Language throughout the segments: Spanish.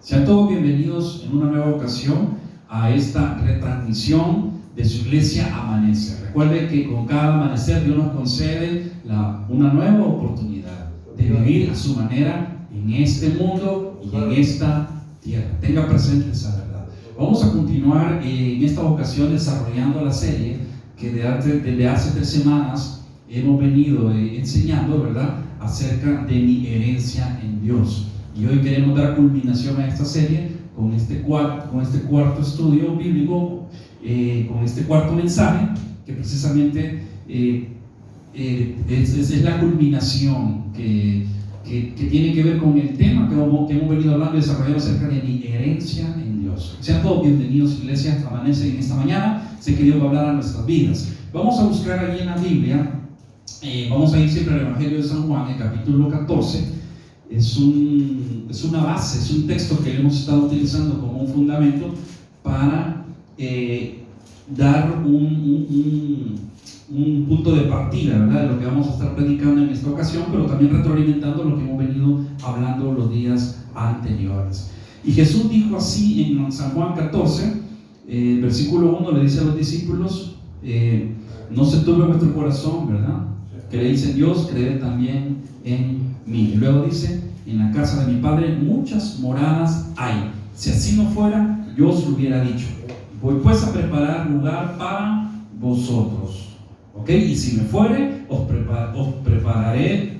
Sean todos bienvenidos en una nueva ocasión a esta retransmisión de su iglesia Amanece. Recuerde que con cada amanecer Dios nos concede una nueva oportunidad de vivir a su manera en este mundo y en esta tierra. Tenga presente esa verdad. Vamos a continuar en esta ocasión desarrollando la serie que desde hace 3 semanas hemos venido enseñando, ¿verdad?, acerca de mi herencia en Dios. Y hoy queremos dar culminación a esta serie con este cuarto estudio bíblico, con este cuarto mensaje, que precisamente es la culminación que tiene que ver con el tema que hemos venido hablando y desarrollando acerca de mi herencia en Dios. Sean todos bienvenidos, iglesia Amanece, en esta mañana. Sé que Dios va a hablar a nuestras vidas. Vamos a buscar allí en la Biblia, vamos a ir siempre al Evangelio de San Juan, el capítulo 14. Es una base, es un texto que hemos estado utilizando como un fundamento para dar un punto de partida, ¿verdad?, de lo que vamos a estar predicando en esta ocasión, pero también retroalimentando lo que hemos venido hablando los días anteriores. Y Jesús dijo así en San Juan 14, versículo 1, le dice a los discípulos: no se turbe vuestro corazón, ¿verdad? Creéis en Dios, creed también en mí. Y luego dice: en la casa de mi Padre muchas moradas hay. Si así no fuera, yo os lo hubiera dicho. Voy pues a preparar lugar para vosotros. ¿Ok? Y si me fuere, os prepararé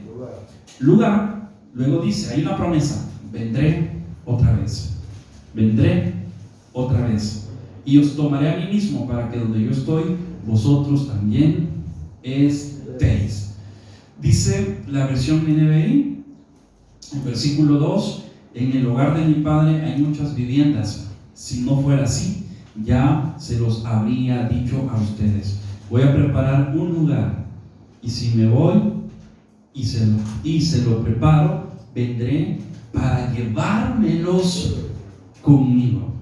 lugar. Luego dice, hay una promesa: vendré otra vez. Vendré otra vez. Y os tomaré a mí mismo, para que donde yo estoy, vosotros también estéis. Dice la versión NBI, en versículo 2: en el hogar de mi Padre hay muchas viviendas. Si no fuera así, ya se los habría dicho a ustedes. Voy a preparar un lugar, y si me voy y se lo preparo, vendré para llevármelos conmigo.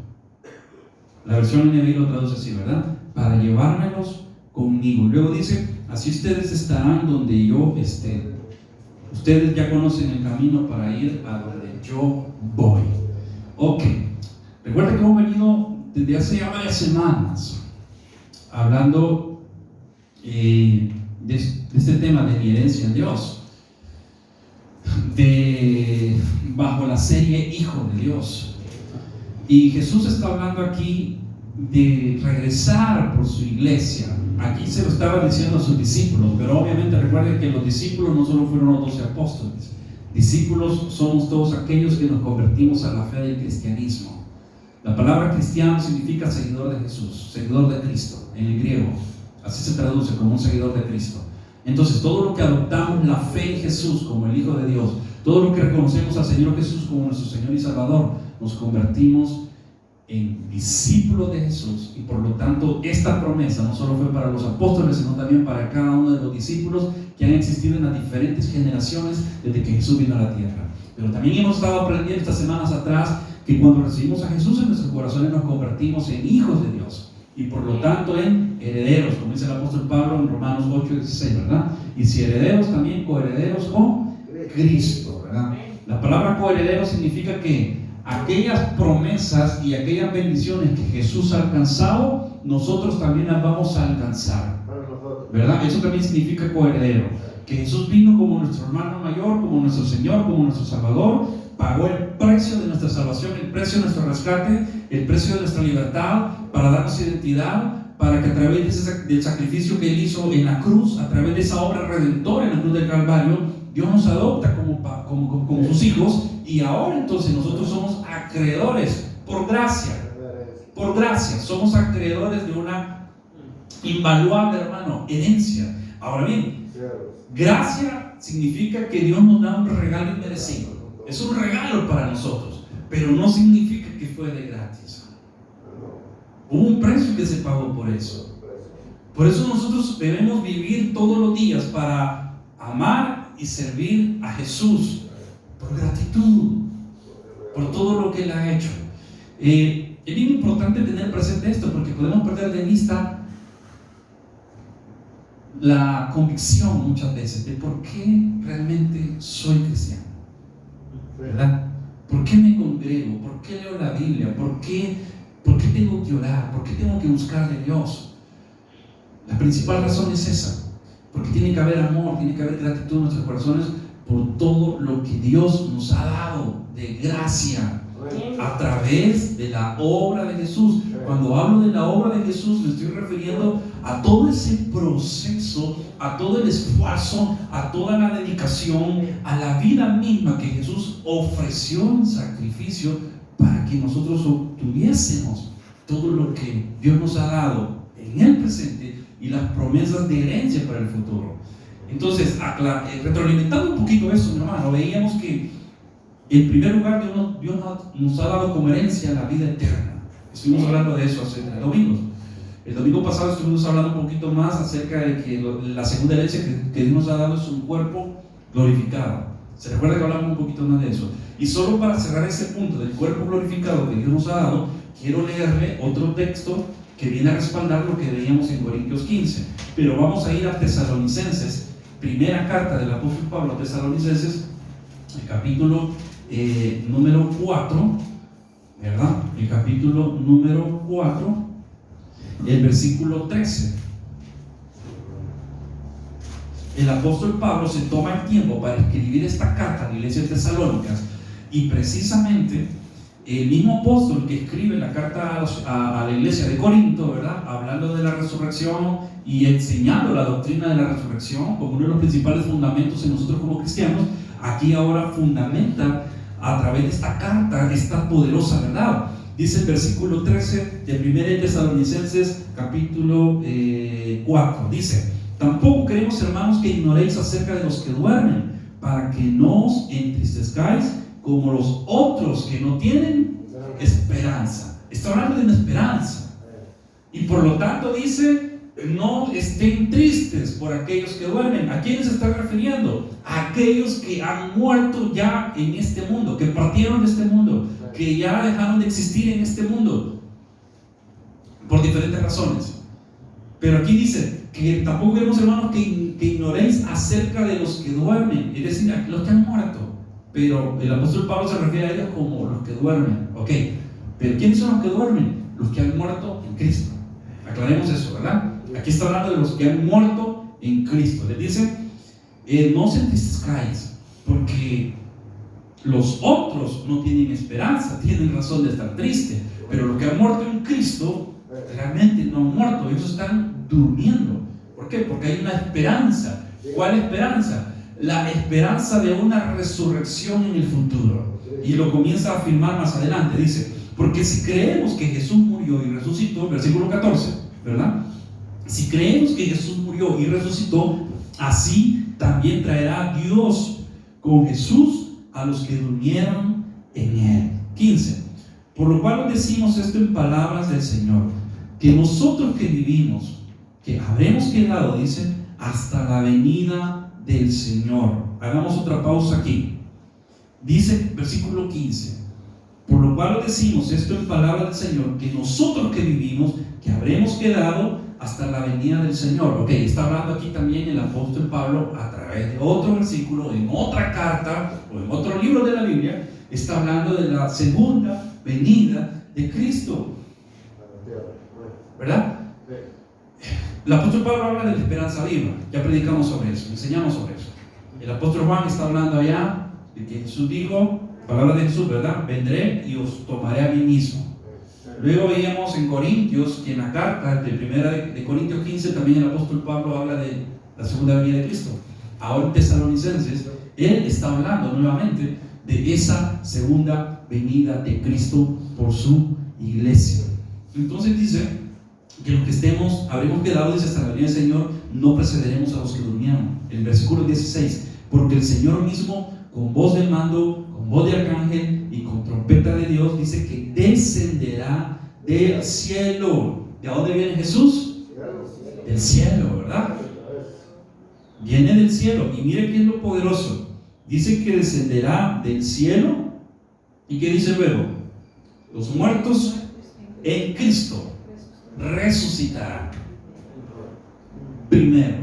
La versión NBI lo traduce así, ¿verdad? Para llevármelos conmigo. Luego dice: así ustedes estarán donde yo esté. Ustedes ya conocen el camino para ir a donde yo voy. Ok. Recuerden que hemos venido desde hace ya varias semanas hablando de este tema de mi herencia en Dios, bajo la serie Hijo de Dios. Y Jesús está hablando aquí de regresar por su iglesia. Aquí se lo estaba diciendo a sus discípulos, pero obviamente recuerden que los discípulos no solo fueron los 12 apóstoles. Discípulos somos todos aquellos que nos convertimos a la fe del cristianismo. La palabra cristiano significa seguidor de Jesús, seguidor de Cristo en el griego. Así se traduce, como un seguidor de Cristo. Entonces, todo lo que adoptamos la fe en Jesús como el Hijo de Dios, todo lo que reconocemos al Señor Jesús como nuestro Señor y Salvador, nos convertimos en discípulos de Jesús. Y por lo tanto, esta promesa no solo fue para los apóstoles, sino también para cada uno de los discípulos que han existido en las diferentes generaciones desde que Jesús vino a la tierra. Pero también hemos estado aprendiendo estas semanas atrás que cuando recibimos a Jesús en nuestros corazones, nos convertimos en hijos de Dios, y por lo tanto en herederos, como dice el apóstol Pablo en Romanos 8:16, ¿verdad? Y si herederos, también coherederos con Cristo, ¿verdad? La palabra coheredero significa que aquellas promesas y aquellas bendiciones que Jesús ha alcanzado, nosotros también las vamos a alcanzar, ¿verdad? Eso también significa coheredero, que Jesús vino como nuestro hermano mayor, como nuestro Señor, como nuestro Salvador, pagó el precio de nuestra salvación, el precio de nuestro rescate, el precio de nuestra libertad, para darnos identidad, para que a través del sacrificio que Él hizo en la cruz, a través de esa obra redentora en la cruz del Calvario, Dios nos adopta como sus hijos. Y ahora entonces nosotros somos acreedores por gracia, somos acreedores de una invaluable, hermano, herencia. Ahora bien, gracia significa que Dios nos da un regalo inmerecido. Es un regalo para nosotros, pero no significa que fue de gratis. Hubo un precio que se pagó por eso. Por eso nosotros debemos vivir todos los días para amar y servir a Jesús por gratitud, por todo lo que Él ha hecho. Es bien importante tener presente esto, porque podemos perder de vista la convicción muchas veces de por qué realmente soy cristiano, ¿verdad? ¿Por qué me congrego? ¿Por qué leo la Biblia? ¿Por qué tengo que orar? ¿Por qué tengo que buscar de Dios? La principal razón es esa, porque tiene que haber amor, tiene que haber gratitud en nuestros corazones por todo lo que Dios nos ha dado de gracia a través de la obra de Jesús. Cuando hablo de la obra de Jesús, me estoy refiriendo a todo ese proceso, a todo el esfuerzo, a toda la dedicación, a la vida misma que Jesús ofreció en sacrificio para que nosotros obtuviésemos todo lo que Dios nos ha dado en el presente y las promesas de herencia para el futuro. Entonces, retroalimentando un poquito eso, mi hermano, veíamos que en primer lugar Dios nos ha dado como herencia la vida eterna. Estuvimos hablando de eso hace 3 domingos. El domingo pasado estuvimos hablando un poquito más acerca de que la segunda herencia que Dios nos ha dado es un cuerpo glorificado. ¿Se recuerda que hablamos un poquito más de eso? Y solo para cerrar ese punto del cuerpo glorificado que Dios nos ha dado, quiero leerle otro texto que viene a respaldar lo que veíamos en Corintios 15. Pero vamos a ir a Tesalonicenses, primera carta del apóstol Pablo a Tesalonicenses, el capítulo número 4, ¿verdad? El capítulo número 4, el versículo 13. El apóstol Pablo se toma el tiempo para escribir esta carta a la iglesia de Tesalónicas, y precisamente el mismo apóstol que escribe la carta a la iglesia de Corinto, ¿verdad?, hablando de la resurrección y enseñando la doctrina de la resurrección como uno de los principales fundamentos en nosotros como cristianos, aquí ahora fundamenta a través de esta carta esta poderosa verdad. Dice el versículo 13 de 1 Tesalonicenses capítulo 4, dice: tampoco queremos, hermanos, que ignoréis acerca de los que duermen, para que no os entristezcáis como los otros que no tienen esperanza. Está hablando de una esperanza, y por lo tanto dice: no estén tristes por aquellos que duermen. ¿A quiénes se está refiriendo? A aquellos que han muerto ya en este mundo, que partieron de este mundo, que ya dejaron de existir en este mundo por diferentes razones. Pero aquí dice que tampoco queremos, hermanos, que ignoréis acerca de los que duermen, es decir, a los que han muerto. Pero el apóstol Pablo se refiere a ellos como los que duermen. Ok, pero ¿quiénes son los que duermen? Los que han muerto en Cristo. Aclaremos eso, ¿verdad? Aquí está hablando de los que han muerto en Cristo. Les dice: no os entristezcáis, porque los otros no tienen esperanza, tienen razón de estar tristes, pero los que han muerto en Cristo realmente no han muerto, ellos están durmiendo. ¿Por qué? Porque hay una esperanza. ¿Cuál esperanza? La esperanza de una resurrección en el futuro. Y lo comienza a afirmar más adelante. Dice: porque si creemos que Jesús murió y resucitó, versículo 14, ¿verdad? Si creemos que Jesús murió y resucitó, así también traerá Dios con Jesús a los que durmieron en él. 15. Por lo cual decimos esto en palabras del Señor, que nosotros que vivimos, que habremos quedado, dice, hasta la venida del Señor. Hagamos otra pausa aquí. Dice versículo 15: por lo cual decimos esto en palabras del Señor, que nosotros que vivimos, que habremos quedado hasta la venida del Señor. Ok, está hablando aquí también el apóstol Pablo a través de otro versículo, en otra carta o en otro libro de la Biblia. Está hablando de la segunda venida de Cristo, ¿verdad? El apóstol Pablo habla de la esperanza viva. Ya predicamos sobre eso, enseñamos sobre eso. El apóstol Juan está hablando allá de que Jesús dijo, palabra de Jesús, ¿verdad? Vendré y os tomaré a mí mismo. Luego veíamos en Corintios que en la carta de Corintios 15 también el apóstol Pablo habla de la segunda venida de Cristo. Ahora en Tesalonicenses él está hablando nuevamente de esa segunda venida de Cristo por su iglesia. Entonces dice que los que habremos quedado, dice, hasta la venida del Señor, no precederemos a los que durmieron. El versículo 16: porque el Señor mismo, con voz de mando, con voz de arcángel y con trompeta de Dios, dice que descenderá del cielo. ¿De dónde viene Jesús? Del cielo, ¿verdad? Viene del cielo. Y mire qué es lo poderoso. Dice que descenderá del cielo. ¿Y qué dice luego? Los muertos en Cristo resucitarán primero.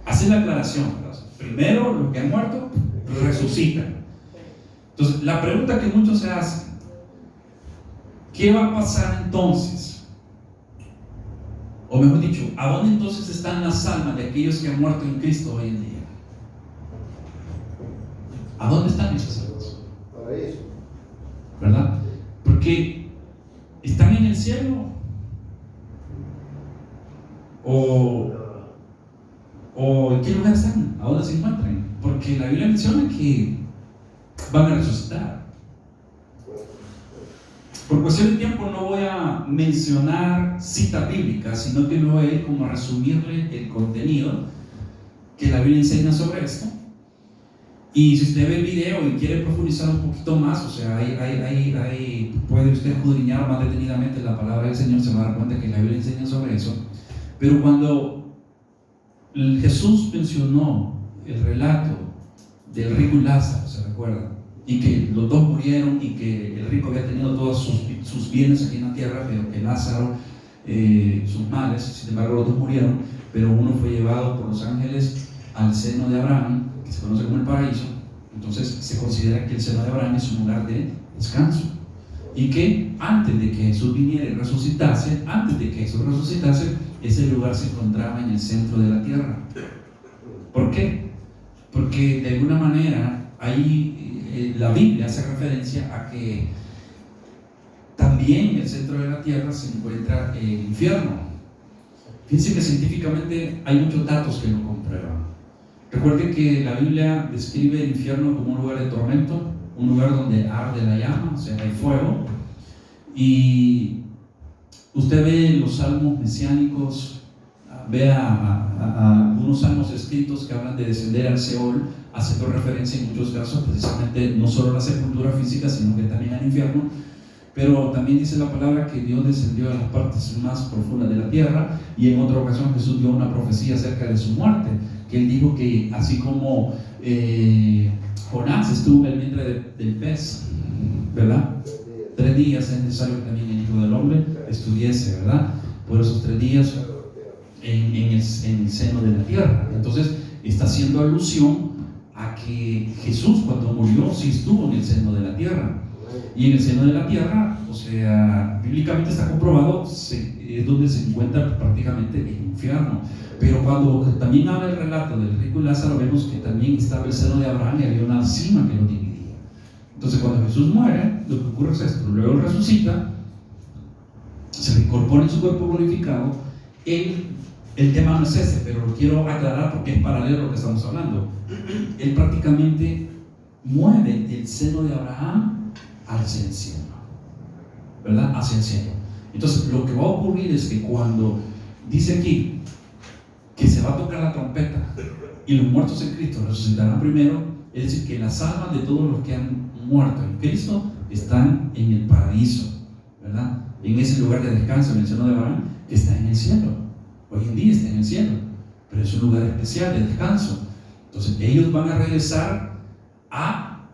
Hace la aclaración, ¿verdad? Primero los que han muerto resucitan. Entonces, la pregunta que muchos se hacen: ¿qué va a pasar entonces? O mejor dicho, ¿a dónde entonces están las almas de aquellos que han muerto en Cristo hoy en día? ¿A dónde están esas almas? ¿Verdad? Porque ¿están en el cielo? ¿O en qué lugar están? ¿A dónde se encuentran? Porque la Biblia menciona que van a resucitar. Por cuestión de tiempo no voy a mencionar citas bíblicas, sino que lo voy a ir como a resumirle el contenido que la Biblia enseña sobre esto. Y si usted ve el video y quiere profundizar un poquito más, o sea, puede usted escudriñar más detenidamente la palabra del Señor, se va a dar cuenta que la Biblia enseña sobre eso. Pero cuando Jesús mencionó el relato del rico y Lázaro, ¿se recuerda? Y que los dos murieron y que el rico había tenido todos sus bienes aquí en la tierra, pero que Lázaro, sus males, sin embargo los dos murieron, pero uno fue llevado por los ángeles al seno de Abraham, que se conoce como el paraíso. Entonces se considera que el seno de Abraham es un lugar de descanso, y que antes de que Jesús viniera y resucitase, ese lugar se encontraba en el centro de la tierra. ¿Por qué? Porque de alguna manera ahí la Biblia hace referencia a que también en el centro de la tierra se encuentra el infierno. Fíjense que científicamente hay muchos datos que lo comprueban. Recuerden que la Biblia describe el infierno como un lugar de tormento, un lugar donde arde la llama, o sea, hay fuego. Y usted ve los salmos mesiánicos, ve a algunos salmos escritos que hablan de descender al Seol, haciendo referencia en muchos casos precisamente no solo a la sepultura física, sino que también al infierno. Pero también dice la palabra que Dios descendió a las partes más profundas de la tierra, y en otra ocasión Jesús dio una profecía acerca de su muerte, que él dijo que así como Jonás estuvo en el vientre del pez, ¿verdad? 3 días es necesario que también el Hijo del Hombre estuviese, ¿verdad? Por esos 3 días en el seno de la tierra. Entonces está haciendo alusión a que Jesús, cuando murió, sí estuvo en el seno de la tierra. Y en el seno de la tierra, o sea, bíblicamente está comprobado, es donde se encuentra prácticamente el infierno. Pero cuando también habla el relato del rico y Lázaro, vemos que también estaba el seno de Abraham y había una cima que lo dividía. Entonces, cuando Jesús muere, lo que ocurre es esto: luego resucita, se reincorpora en su cuerpo glorificado. El tema no es ese, pero lo quiero aclarar porque es paralelo a lo que estamos hablando. Él prácticamente mueve del seno de Abraham hacia el cielo, ¿verdad? Hacia el cielo. Entonces, lo que va a ocurrir es que cuando dice aquí que se va a tocar la trompeta y los muertos en Cristo resucitarán primero, es decir, que las almas de todos los que han muerto en Cristo están en el paraíso, ¿verdad? En ese lugar de descanso, en el seno de Abraham, que está en el cielo. Hoy en día está en el cielo, pero es un lugar especial de descanso. Entonces ellos van a regresar a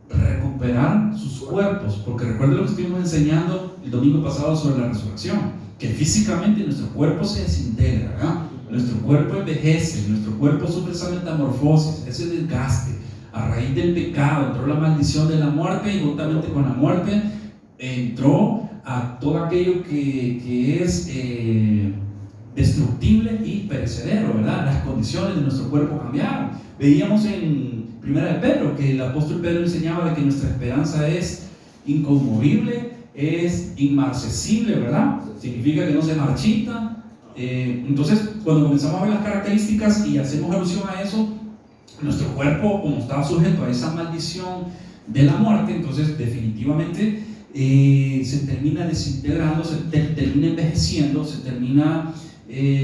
recuperar sus cuerpos, porque recuerden lo que estuvimos enseñando el domingo pasado sobre la resurrección, que físicamente nuestro cuerpo se desintegra, ¿verdad? Nuestro cuerpo envejece, nuestro cuerpo sufre esa metamorfosis, ese desgaste. A raíz del pecado entró la maldición de la muerte, y juntamente con la muerte entró a todo aquello que es destructible y perecedero, ¿verdad? Las condiciones de nuestro cuerpo cambiaron. Veíamos en Primera de Pedro que el apóstol Pedro enseñaba de que nuestra esperanza es inconmovible, es inmarcesible, ¿verdad? Significa que no se marchita. Entonces, cuando comenzamos a ver las características y hacemos alusión a eso, nuestro cuerpo, como estaba sujeto a esa maldición de la muerte, entonces definitivamente se termina desintegrando, se termina envejeciendo, se termina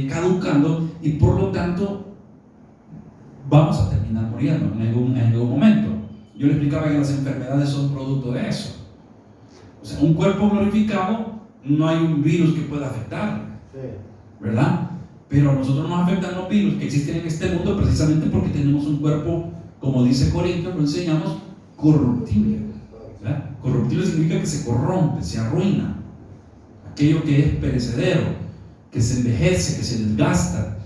caducando, y por lo tanto vamos a terminar muriendo en algún momento. Yo le explicaba que las enfermedades son producto de eso. O sea, un cuerpo glorificado, no hay un virus que pueda afectarlo, ¿verdad? Pero a nosotros nos afectan los virus que existen en este mundo precisamente porque tenemos un cuerpo, como dice Corintios, lo enseñamos, corruptible, ¿verdad? Corruptible significa que se corrompe, se arruina, aquello que es perecedero, que se envejece, que se desgasta.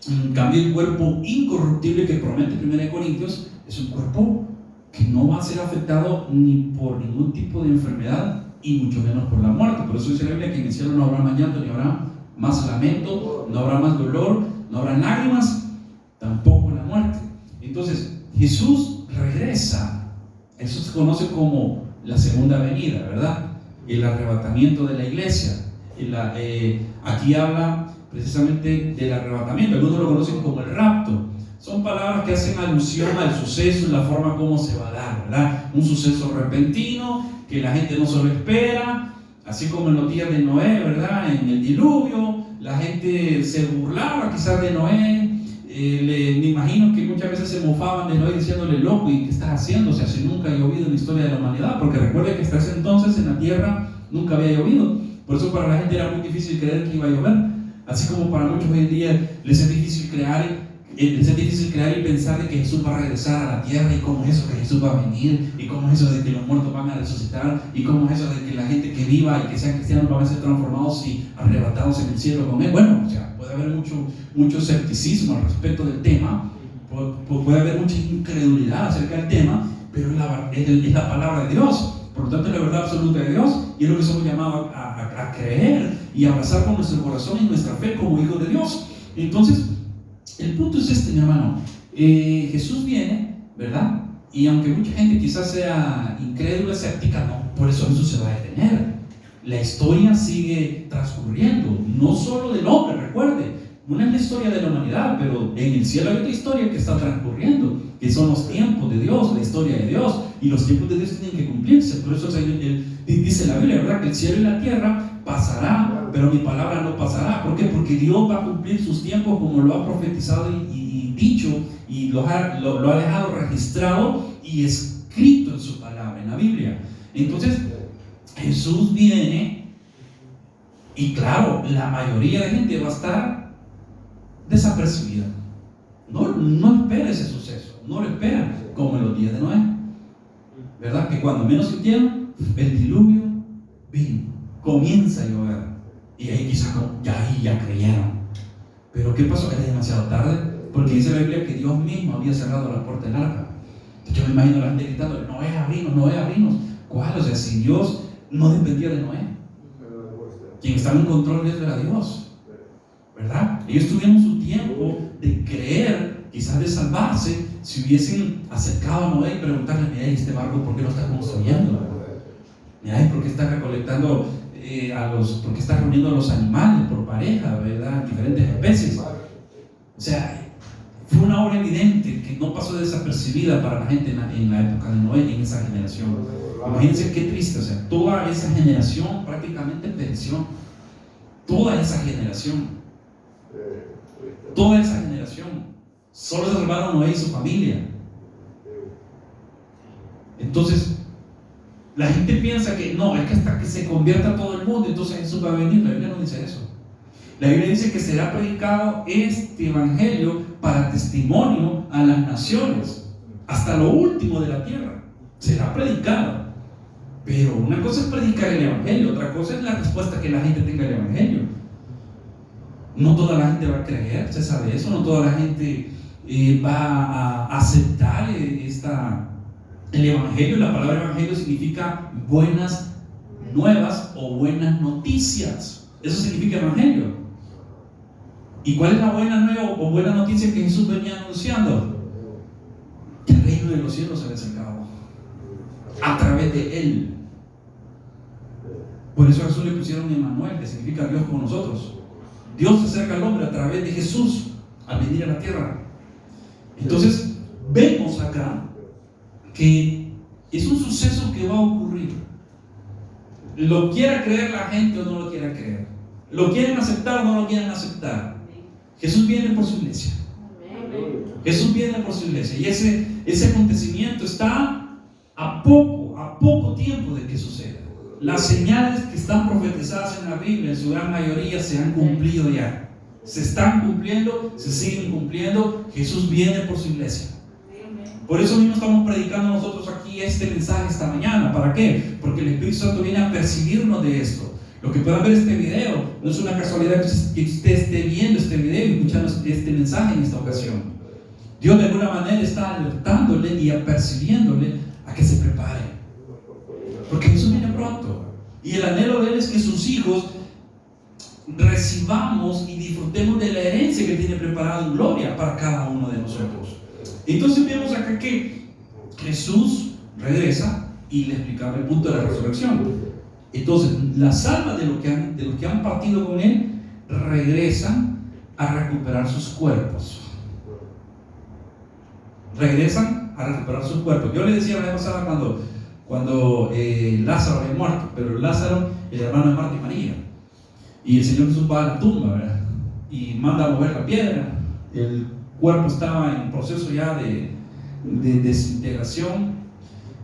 En cambio, el cuerpo incorruptible que promete 1 Corintios es un cuerpo que no va a ser afectado ni por ningún tipo de enfermedad y mucho menos por la muerte. Por eso dice la Biblia que en el cielo no habrá más llanto, ni habrá más lamento, no habrá más dolor, no habrá lágrimas, tampoco la muerte. Entonces Jesús regresa. Eso se conoce como la segunda venida, ¿verdad? El arrebatamiento de la iglesia. Aquí habla precisamente del arrebatamiento. Algunos lo conocen como el rapto. Son palabras que hacen alusión al suceso y la forma como se va a dar, ¿verdad? Un suceso repentino que la gente no se lo espera, así como en los días de Noé, ¿verdad? En el diluvio, la gente se burlaba quizás de Noé. Me imagino que muchas veces se mofaban de Noé diciéndole: loco, ¿y qué estás haciendo? O sea, si nunca ha llovido en la historia de la humanidad, porque recuerde que hasta ese entonces en la tierra nunca había llovido. Por eso para la gente era muy difícil creer que iba a llover. Así como para muchos hoy en día les es difícil creer y pensar de que Jesús va a regresar a la tierra, y cómo es eso que Jesús va a venir, y cómo es eso de que los muertos van a resucitar, y cómo es eso de que la gente que viva y que sean cristianos van a ser transformados y arrebatados en el cielo con Él. Bueno, o sea, puede haber mucho escepticismo al respecto del tema, puede haber mucha incredulidad acerca del tema, pero es la palabra de Dios. Por lo tanto, es la verdad absoluta de Dios, y es lo que somos llamados a creer y abrazar con nuestro corazón y nuestra fe como hijos de Dios. Entonces, el punto es este, mi hermano. Jesús viene, ¿verdad? Y aunque mucha gente quizás sea incrédula, escéptica, no, por eso Jesús se va a detener. La historia sigue transcurriendo, no solo del hombre, recuerde, una es la historia de la humanidad, pero en el cielo hay otra historia que está transcurriendo, que son los tiempos de Dios, la historia de Dios, y los tiempos de Dios tienen que cumplirse. Por eso dice la Biblia, ¿verdad?, que el cielo y la tierra pasará, pero mi palabra no pasará. ¿Por qué? Porque Dios va a cumplir sus tiempos como lo ha profetizado y dicho, y lo ha dejado registrado y escrito en su palabra, en la Biblia. Entonces Jesús viene, y claro, la mayoría de gente va a estar desapercibida. No espera ese suceso, no lo esperan, como en los días de Noé, ¿verdad? Que cuando menos sintieron, el diluvio vino, comienza a llover, y ahí quizás ya creyeron. Pero ¿qué pasó? Era demasiado tarde, porque dice la Biblia que Dios mismo había cerrado la puerta del arca. Yo me imagino a la gente gritando: Noé, abrinos, Noé, abrinos. ¿Cuál? O sea, si Dios no dependía de Noé, quien estaba en control de eso era Dios, ¿verdad? Ellos tuvieron su tiempo de creer, quizás de salvarse, si hubiesen acercado a Noé y preguntarle: mira, ¿y este barco por qué no está construyendo? Mira, ¿por qué está recolectando por qué está reuniendo a los animales por pareja, ¿verdad? Diferentes especies. O sea, fue una obra evidente que no pasó desapercibida para la gente en la época de Noé, en esa generación. Imagínense qué triste, o sea, toda esa generación prácticamente pereció. Toda esa generación. Solo se salvaron Noé y su familia. Entonces, la gente piensa que no, es que hasta que se convierta todo el mundo, entonces Jesús va a venir. La Biblia no dice eso. La Biblia dice que será predicado este evangelio para testimonio a las naciones, hasta lo último de la tierra. Será predicado. Pero una cosa es predicar el evangelio, otra cosa es la respuesta que la gente tenga al evangelio. No toda la gente va a creer, se sabe eso. No toda la gente va a aceptar el evangelio. La palabra evangelio significa buenas nuevas o buenas noticias. Eso significa evangelio. ¿Y cuál es la buena nueva o buena noticia que Jesús venía anunciando? Que el reino de los cielos se había acercado a través de Él. Por eso a Jesús le pusieron Emmanuel, que significa Dios con nosotros. Dios se acerca al hombre a través de Jesús al venir a la tierra. Entonces vemos acá que es un suceso que va a ocurrir. Lo quiera creer la gente o no lo quiera creer, lo quieren aceptar o no lo quieren aceptar, Jesús viene por su iglesia. Jesús viene por su iglesia, y ese acontecimiento está a poco tiempo de que suceda. Las señales que están profetizadas en la Biblia, en su gran mayoría, se han cumplido ya. Se están cumpliendo, se siguen cumpliendo. Jesús viene por su iglesia. Por eso mismo estamos predicando nosotros aquí este mensaje esta mañana. ¿Para qué? Porque el Espíritu Santo viene a percibirnos de esto. Lo que puedan ver este video, no es una casualidad que usted esté viendo este video y escuchando este mensaje en esta ocasión. Dios de alguna manera está alertándole y apercibiéndole a que se prepare, porque Jesús viene pronto. Y el anhelo de Él es que sus hijos recibamos y disfrutemos de la herencia que tiene preparada en gloria para cada uno de nosotros. Entonces vemos acá que Jesús regresa y le explicaba el punto de la resurrección. Entonces las almas de los que han partido con Él regresan a recuperar sus cuerpos. Regresan a recuperar sus cuerpos. Yo le decía la vez pasada cuando Lázaro había muerto, pero Lázaro, el hermano de Marta y María, y el Señor Jesús va a la tumba, ¿verdad? Y manda a mover la piedra. El cuerpo estaba en proceso ya de desintegración,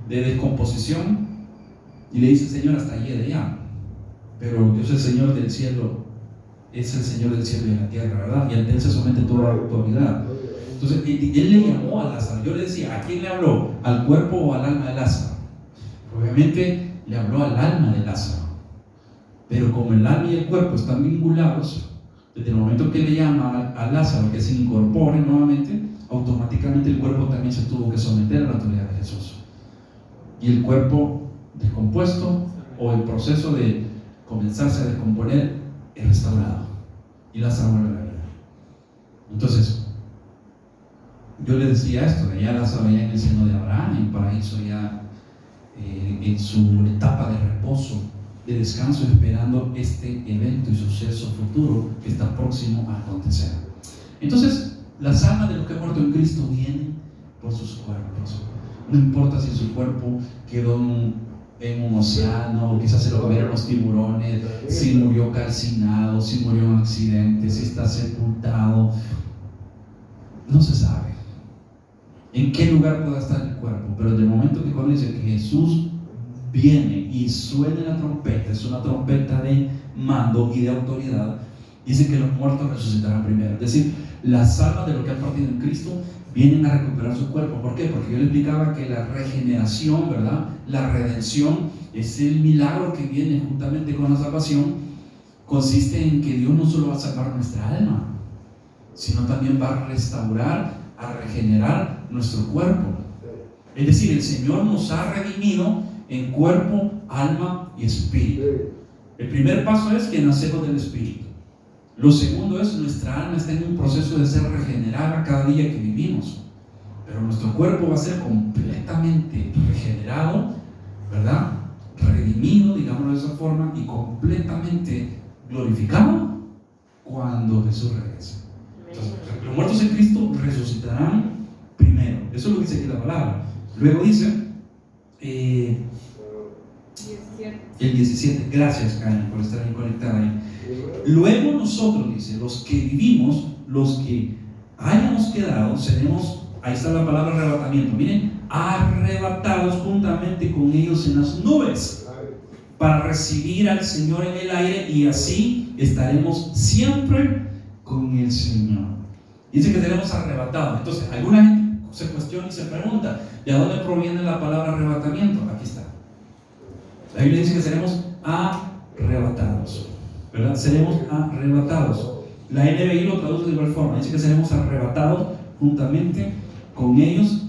de descomposición, y le dice: Señor, hasta allí de ya. Pero Dios, el Señor del cielo, es el Señor del cielo y de la tierra, ¿verdad? Y ante Él se somete toda autoridad. Entonces Él le llamó a Lázaro. Yo le decía: ¿a quién le habló? ¿Al cuerpo o al alma de Lázaro? Obviamente le habló al alma de Lázaro. Pero como el alma y el cuerpo están vinculados, desde el momento que le llama a Lázaro que se incorpore nuevamente, automáticamente el cuerpo también se tuvo que someter a la autoridad de Jesús. Y el cuerpo descompuesto, o el proceso de comenzarse a descomponer, es restaurado. Y Lázaro vuelve a la vida. Entonces, yo le decía esto: que ya Lázaro ya en el seno de Abraham, en el paraíso, ya en su etapa de reposo, de descanso, esperando este evento y suceso futuro que está próximo a acontecer. Entonces, las almas de los que han muerto en Cristo vienen por sus cuerpos. No importa si su cuerpo quedó en un océano, quizás se lo comieron los tiburones, si murió calcinado, si murió en un accidente, si está sepultado, no se sabe en qué lugar pueda estar el cuerpo. Pero desde el momento que cuando dice que Jesús viene y suena la trompeta, es una trompeta de mando y de autoridad, dice que los muertos resucitarán primero. Es decir, las almas de los que han partido en Cristo vienen a recuperar su cuerpo. ¿Por qué? Porque yo le explicaba que la regeneración, ¿verdad?, la redención, es el milagro que viene juntamente con la salvación. Consiste en que Dios no solo va a salvar nuestra alma, sino también va a restaurar, a regenerar nuestro cuerpo. Es decir, el Señor nos ha redimido en cuerpo, alma y espíritu. El primer paso es que nacemos del Espíritu. Lo segundo es: nuestra alma está en un proceso de ser regenerada cada día que vivimos. Pero nuestro cuerpo va a ser completamente regenerado, ¿verdad?, redimido, digámoslo de esa forma, y completamente glorificado cuando Jesús regrese. Entonces, los muertos en Cristo resucitarán primero. Eso es lo que dice aquí la palabra. Luego dice el 17. Gracias, Karen, por estar bien conectada ahí. Luego nosotros, dice, los que vivimos, los que hayamos quedado, seremos, ahí está la palabra arrebatamiento, miren, arrebatados juntamente con ellos en las nubes, para recibir al Señor en el aire, y así estaremos siempre con el Señor. Dice que seremos arrebatados. Entonces, alguna gente se cuestiona y se pregunta: ¿de dónde proviene la palabra arrebatamiento? Aquí está. La Biblia dice que seremos arrebatados, ¿verdad? Seremos arrebatados. La NBI lo traduce de igual forma. Dice que seremos arrebatados juntamente con ellos.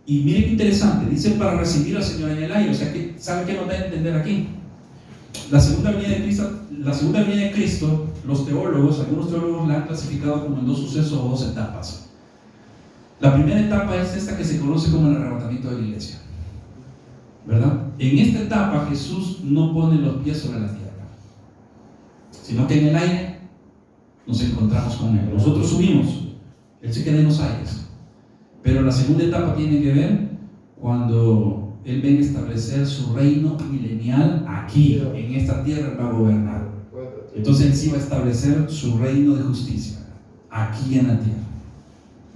Y mire qué interesante, dice: para recibir al Señor en el aire. O sea, que ¿sabe qué nos da a entender aquí? La segunda venida de Cristo, los teólogos, algunos teólogos la han clasificado como en dos sucesos o dos etapas. La primera etapa es esta que se conoce como el arrebatamiento de la iglesia, ¿verdad? En esta etapa Jesús no pone los pies sobre la tierra, sino que en el aire nos encontramos con Él. Nosotros subimos, Él se queda en los aires. Pero la segunda etapa tiene que ver cuando Él venga a establecer su reino milenial aquí, en esta tierra, para gobernar. Entonces Él sí va a establecer su reino de justicia aquí en la tierra,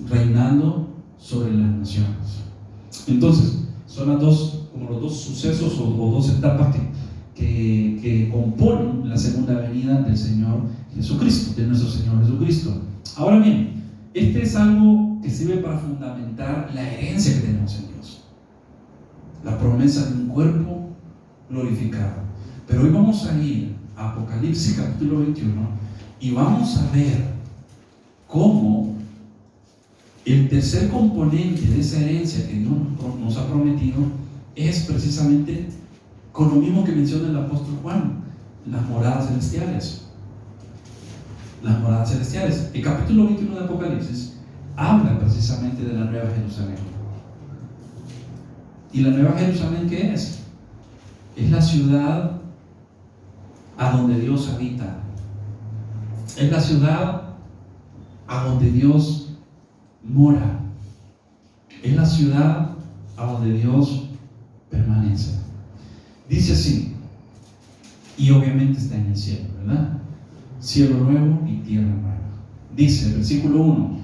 reinando sobre las naciones. Entonces, son los dos sucesos o dos etapas que componen la segunda venida del Señor Jesucristo, de nuestro Señor Jesucristo. Ahora bien, este es algo que sirve para fundamentar la herencia que tenemos en Dios, la promesa de un cuerpo glorificado. Pero hoy vamos a ir a Apocalipsis capítulo 21 y vamos a ver cómo El tercer componente de esa herencia que Dios nos ha prometido es precisamente con lo mismo que menciona el apóstol Juan, las moradas celestiales. Las moradas celestiales. El capítulo 21 de Apocalipsis habla precisamente de la Nueva Jerusalén. ¿Y la Nueva Jerusalén qué es? Es la ciudad a donde Dios habita. Es la ciudad a donde Dios mora. Es la ciudad a donde Dios permanece. Dice así, y obviamente está en el cielo, ¿verdad? Cielo nuevo y tierra nueva. Dice, versículo 1,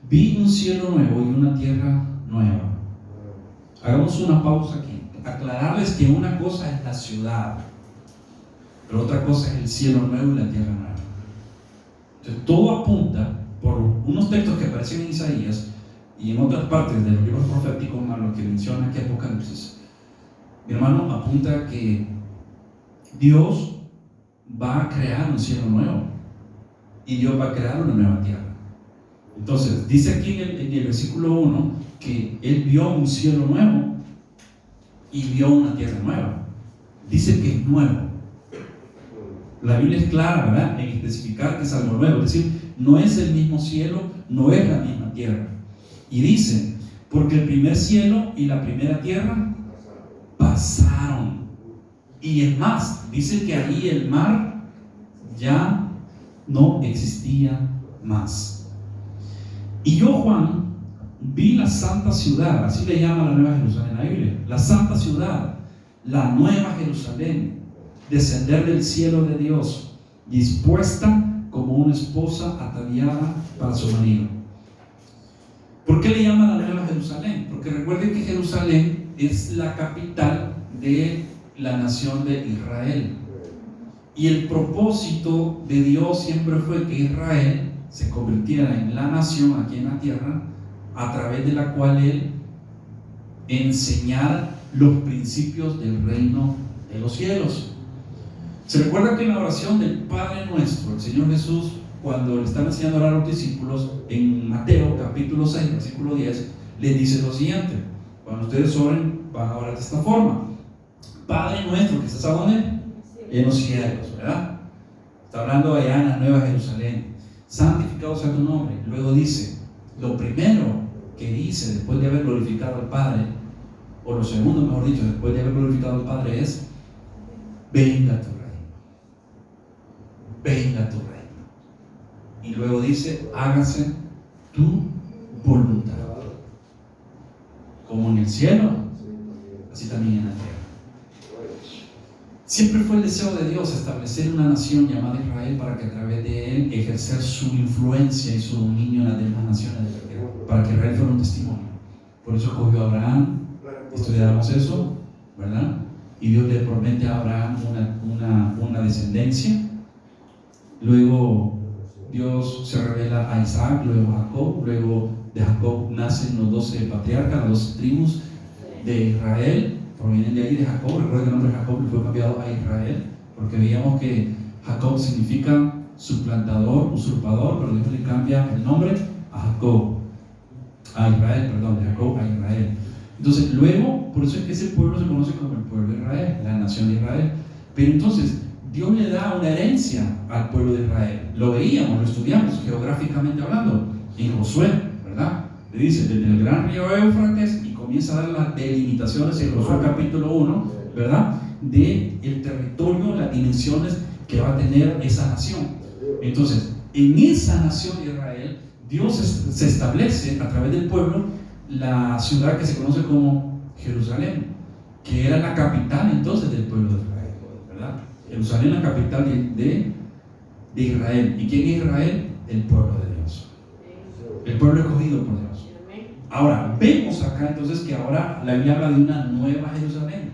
vi un cielo nuevo y una tierra nueva. Hagamos una pausa aquí. Aclararles que una cosa es la ciudad, pero otra cosa es el cielo nuevo y la tierra nueva. Entonces, todo apunta, por unos textos que aparecen en Isaías y en otras partes de los libros proféticos, más lo que menciona aquí Apocalipsis, mi hermano, apunta que Dios va a crear un cielo nuevo y Dios va a crear una nueva tierra. Entonces, dice aquí en el versículo 1 que Él vio un cielo nuevo y vio una tierra nueva. Dice que es nuevo. La Biblia es clara, ¿verdad?, en especificar que es algo nuevo. Es decir, no es el mismo cielo, no es la misma tierra. Y dice, porque el primer cielo y la primera tierra pasaron. Y es más, dice que ahí el mar ya no existía más. Y yo, Juan, vi la santa ciudad, así le llama la Nueva Jerusalén en la Biblia, la santa ciudad, la Nueva Jerusalén, descender del cielo de Dios, dispuesta como una esposa ataviada para su marido. ¿Por qué le llama la Nueva Jerusalén? Porque recuerden que Jerusalén es la capital de la nación de Israel. Y el propósito de Dios siempre fue que Israel se convirtiera en la nación aquí en la tierra, a través de la cual Él enseñara los principios del reino de los cielos. Se recuerda que en la oración del Padre Nuestro, el Señor Jesús, cuando le estaba enseñando a orar a los discípulos, en Mateo capítulo 6, versículo 10, les dice lo siguiente: cuando ustedes oren, van a orar de esta forma: Padre Nuestro que estás ¿a dónde? En los cielos, ¿verdad? Está hablando allá en la Nueva Jerusalén. Santificado sea tu nombre. Luego dice, lo primero que dice después de haber glorificado al Padre, o lo segundo, mejor dicho, después de haber glorificado al Padre, es: venga tu reino, venga tu reino. Y luego dice: hágase tu voluntad, como en el cielo, así también en la tierra. Siempre fue el deseo de Dios establecer una nación llamada Israel, para que a través de él ejercer su influencia y su dominio en las demás naciones de la tierra, para que Israel fuera un testimonio. Por eso escogió a Abraham. Estudiamos eso, ¿verdad? Y Dios le promete a Abraham una descendencia. Luego Dios se revela a Isaac, luego a Jacob. Luego de Jacob nacen los 12 patriarcas, las 12 tribus de Israel. Provienen de ahí, de Jacob. Recuerda que el nombre de Jacob fue cambiado a Israel, porque veíamos que Jacob significa suplantador, usurpador, pero Dios le cambia el nombre a Jacob, a Israel, perdón, de Jacob a Israel. Entonces, luego, por eso es que ese pueblo se conoce como el pueblo de Israel, la nación de Israel. Pero entonces, Dios le da una herencia al pueblo de Israel. Lo veíamos, lo estudiamos geográficamente hablando en Josué, ¿verdad? Le dice, desde el gran río Éufrates, y comienza a dar las delimitaciones en Josué capítulo 1, ¿verdad?, de el territorio, las dimensiones que va a tener esa nación. Entonces, en esa nación de Israel, Dios se establece a través del pueblo la ciudad que se conoce como Jerusalén, que era la capital entonces del pueblo de Israel, ¿verdad? Jerusalén, la capital de Israel. ¿Y quién es Israel? El pueblo de Dios, el pueblo escogido por Dios. Ahora, vemos acá entonces que ahora la Biblia habla de una nueva Jerusalén.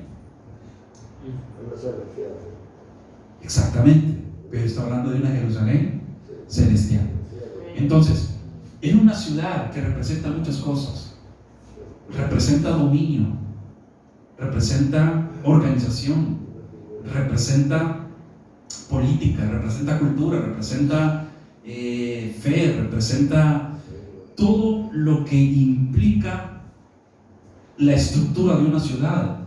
Exactamente, pero está hablando de una Jerusalén celestial. Entonces, es una ciudad que representa muchas cosas. Representa dominio, representa organización, representa política, representa cultura, representa fe, representa todo lo que implica la estructura de una ciudad.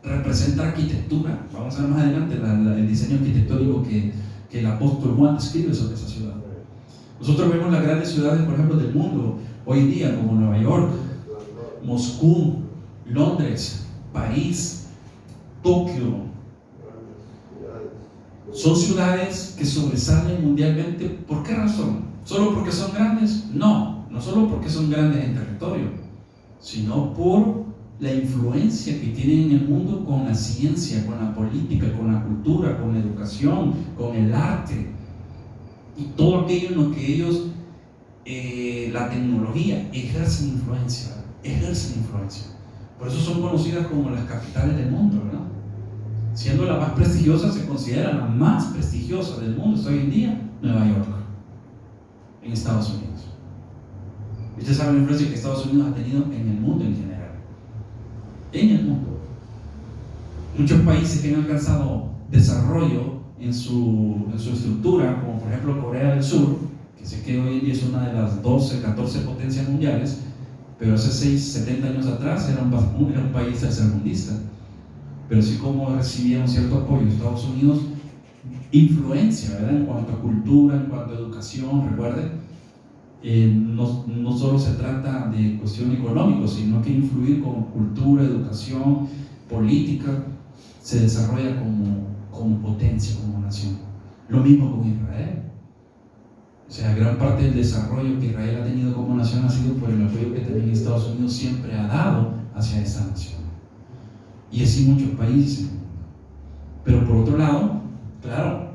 Representa arquitectura. Vamos a ver más adelante el diseño arquitectónico que el apóstol Juan describe sobre esa ciudad. Nosotros vemos las grandes ciudades, por ejemplo, del mundo hoy en día, como Nueva York, Moscú, Londres, París, Tokio. Son ciudades que sobresalen mundialmente. ¿Por qué razón? ¿Solo porque son grandes? No solo porque son grandes en territorio, sino por la influencia que tienen en el mundo con la ciencia, con la política, con la cultura, con la educación, con el arte y todo aquello en lo que ellos, la tecnología, ejercen influencia. Por eso son conocidas como las capitales del mundo, ¿verdad? Siendo la más prestigiosa, se considera la más prestigiosa del mundo hoy en día, Nueva York, en Estados Unidos. Ustedes saben la influencia que Estados Unidos ha tenido en el mundo en general. En el mundo. Muchos países que han alcanzado desarrollo en su estructura, como por ejemplo Corea del Sur, que sé que hoy en día es una de las 12, 14 potencias mundiales, pero hace 70 años atrás era un país tercermundista. Pero sí como recibieron cierto apoyo de Estados Unidos, influencia, ¿verdad? En cuanto a cultura, en cuanto a educación, recuerden, no solo se trata de cuestión económica, sino que influir con cultura, educación, política, se desarrolla como potencia, como nación. Lo mismo con Israel. O sea, gran parte del desarrollo que Israel ha tenido como nación ha sido por el apoyo que también Estados Unidos siempre ha dado hacia esa nación. Y así muchos países. Pero por otro lado, claro,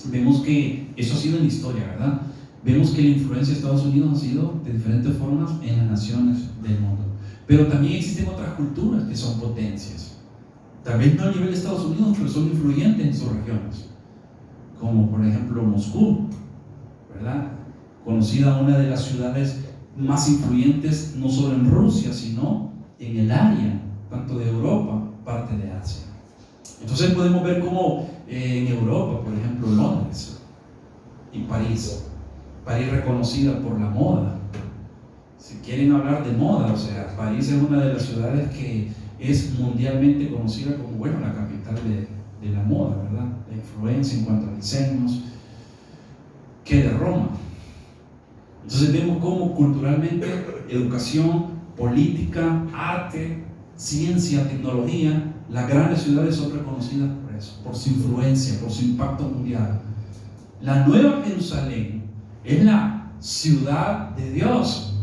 vemos que eso ha sido en la historia, ¿verdad? Vemos que la influencia de Estados Unidos ha sido de diferentes formas en las naciones del mundo. Pero también existen otras culturas que son potencias. Tal vez no a nivel de Estados Unidos, pero son influyentes en sus regiones. Como por ejemplo Moscú, ¿verdad? Conocida una de las ciudades más influyentes, no solo en Rusia, sino en el área, tanto de Europa, parte de Asia. Entonces podemos ver cómo en Europa, por ejemplo, Londres y París reconocida por la moda. Si quieren hablar de moda, o sea, París es una de las ciudades que es mundialmente conocida como, bueno, la capital de la moda, ¿verdad? La influencia en cuanto a diseños, que de Roma. Entonces vemos cómo culturalmente, educación, política, arte, ciencia, tecnología, las grandes ciudades son reconocidas por eso, por su influencia, por su impacto mundial. La Nueva Jerusalén es la ciudad de Dios.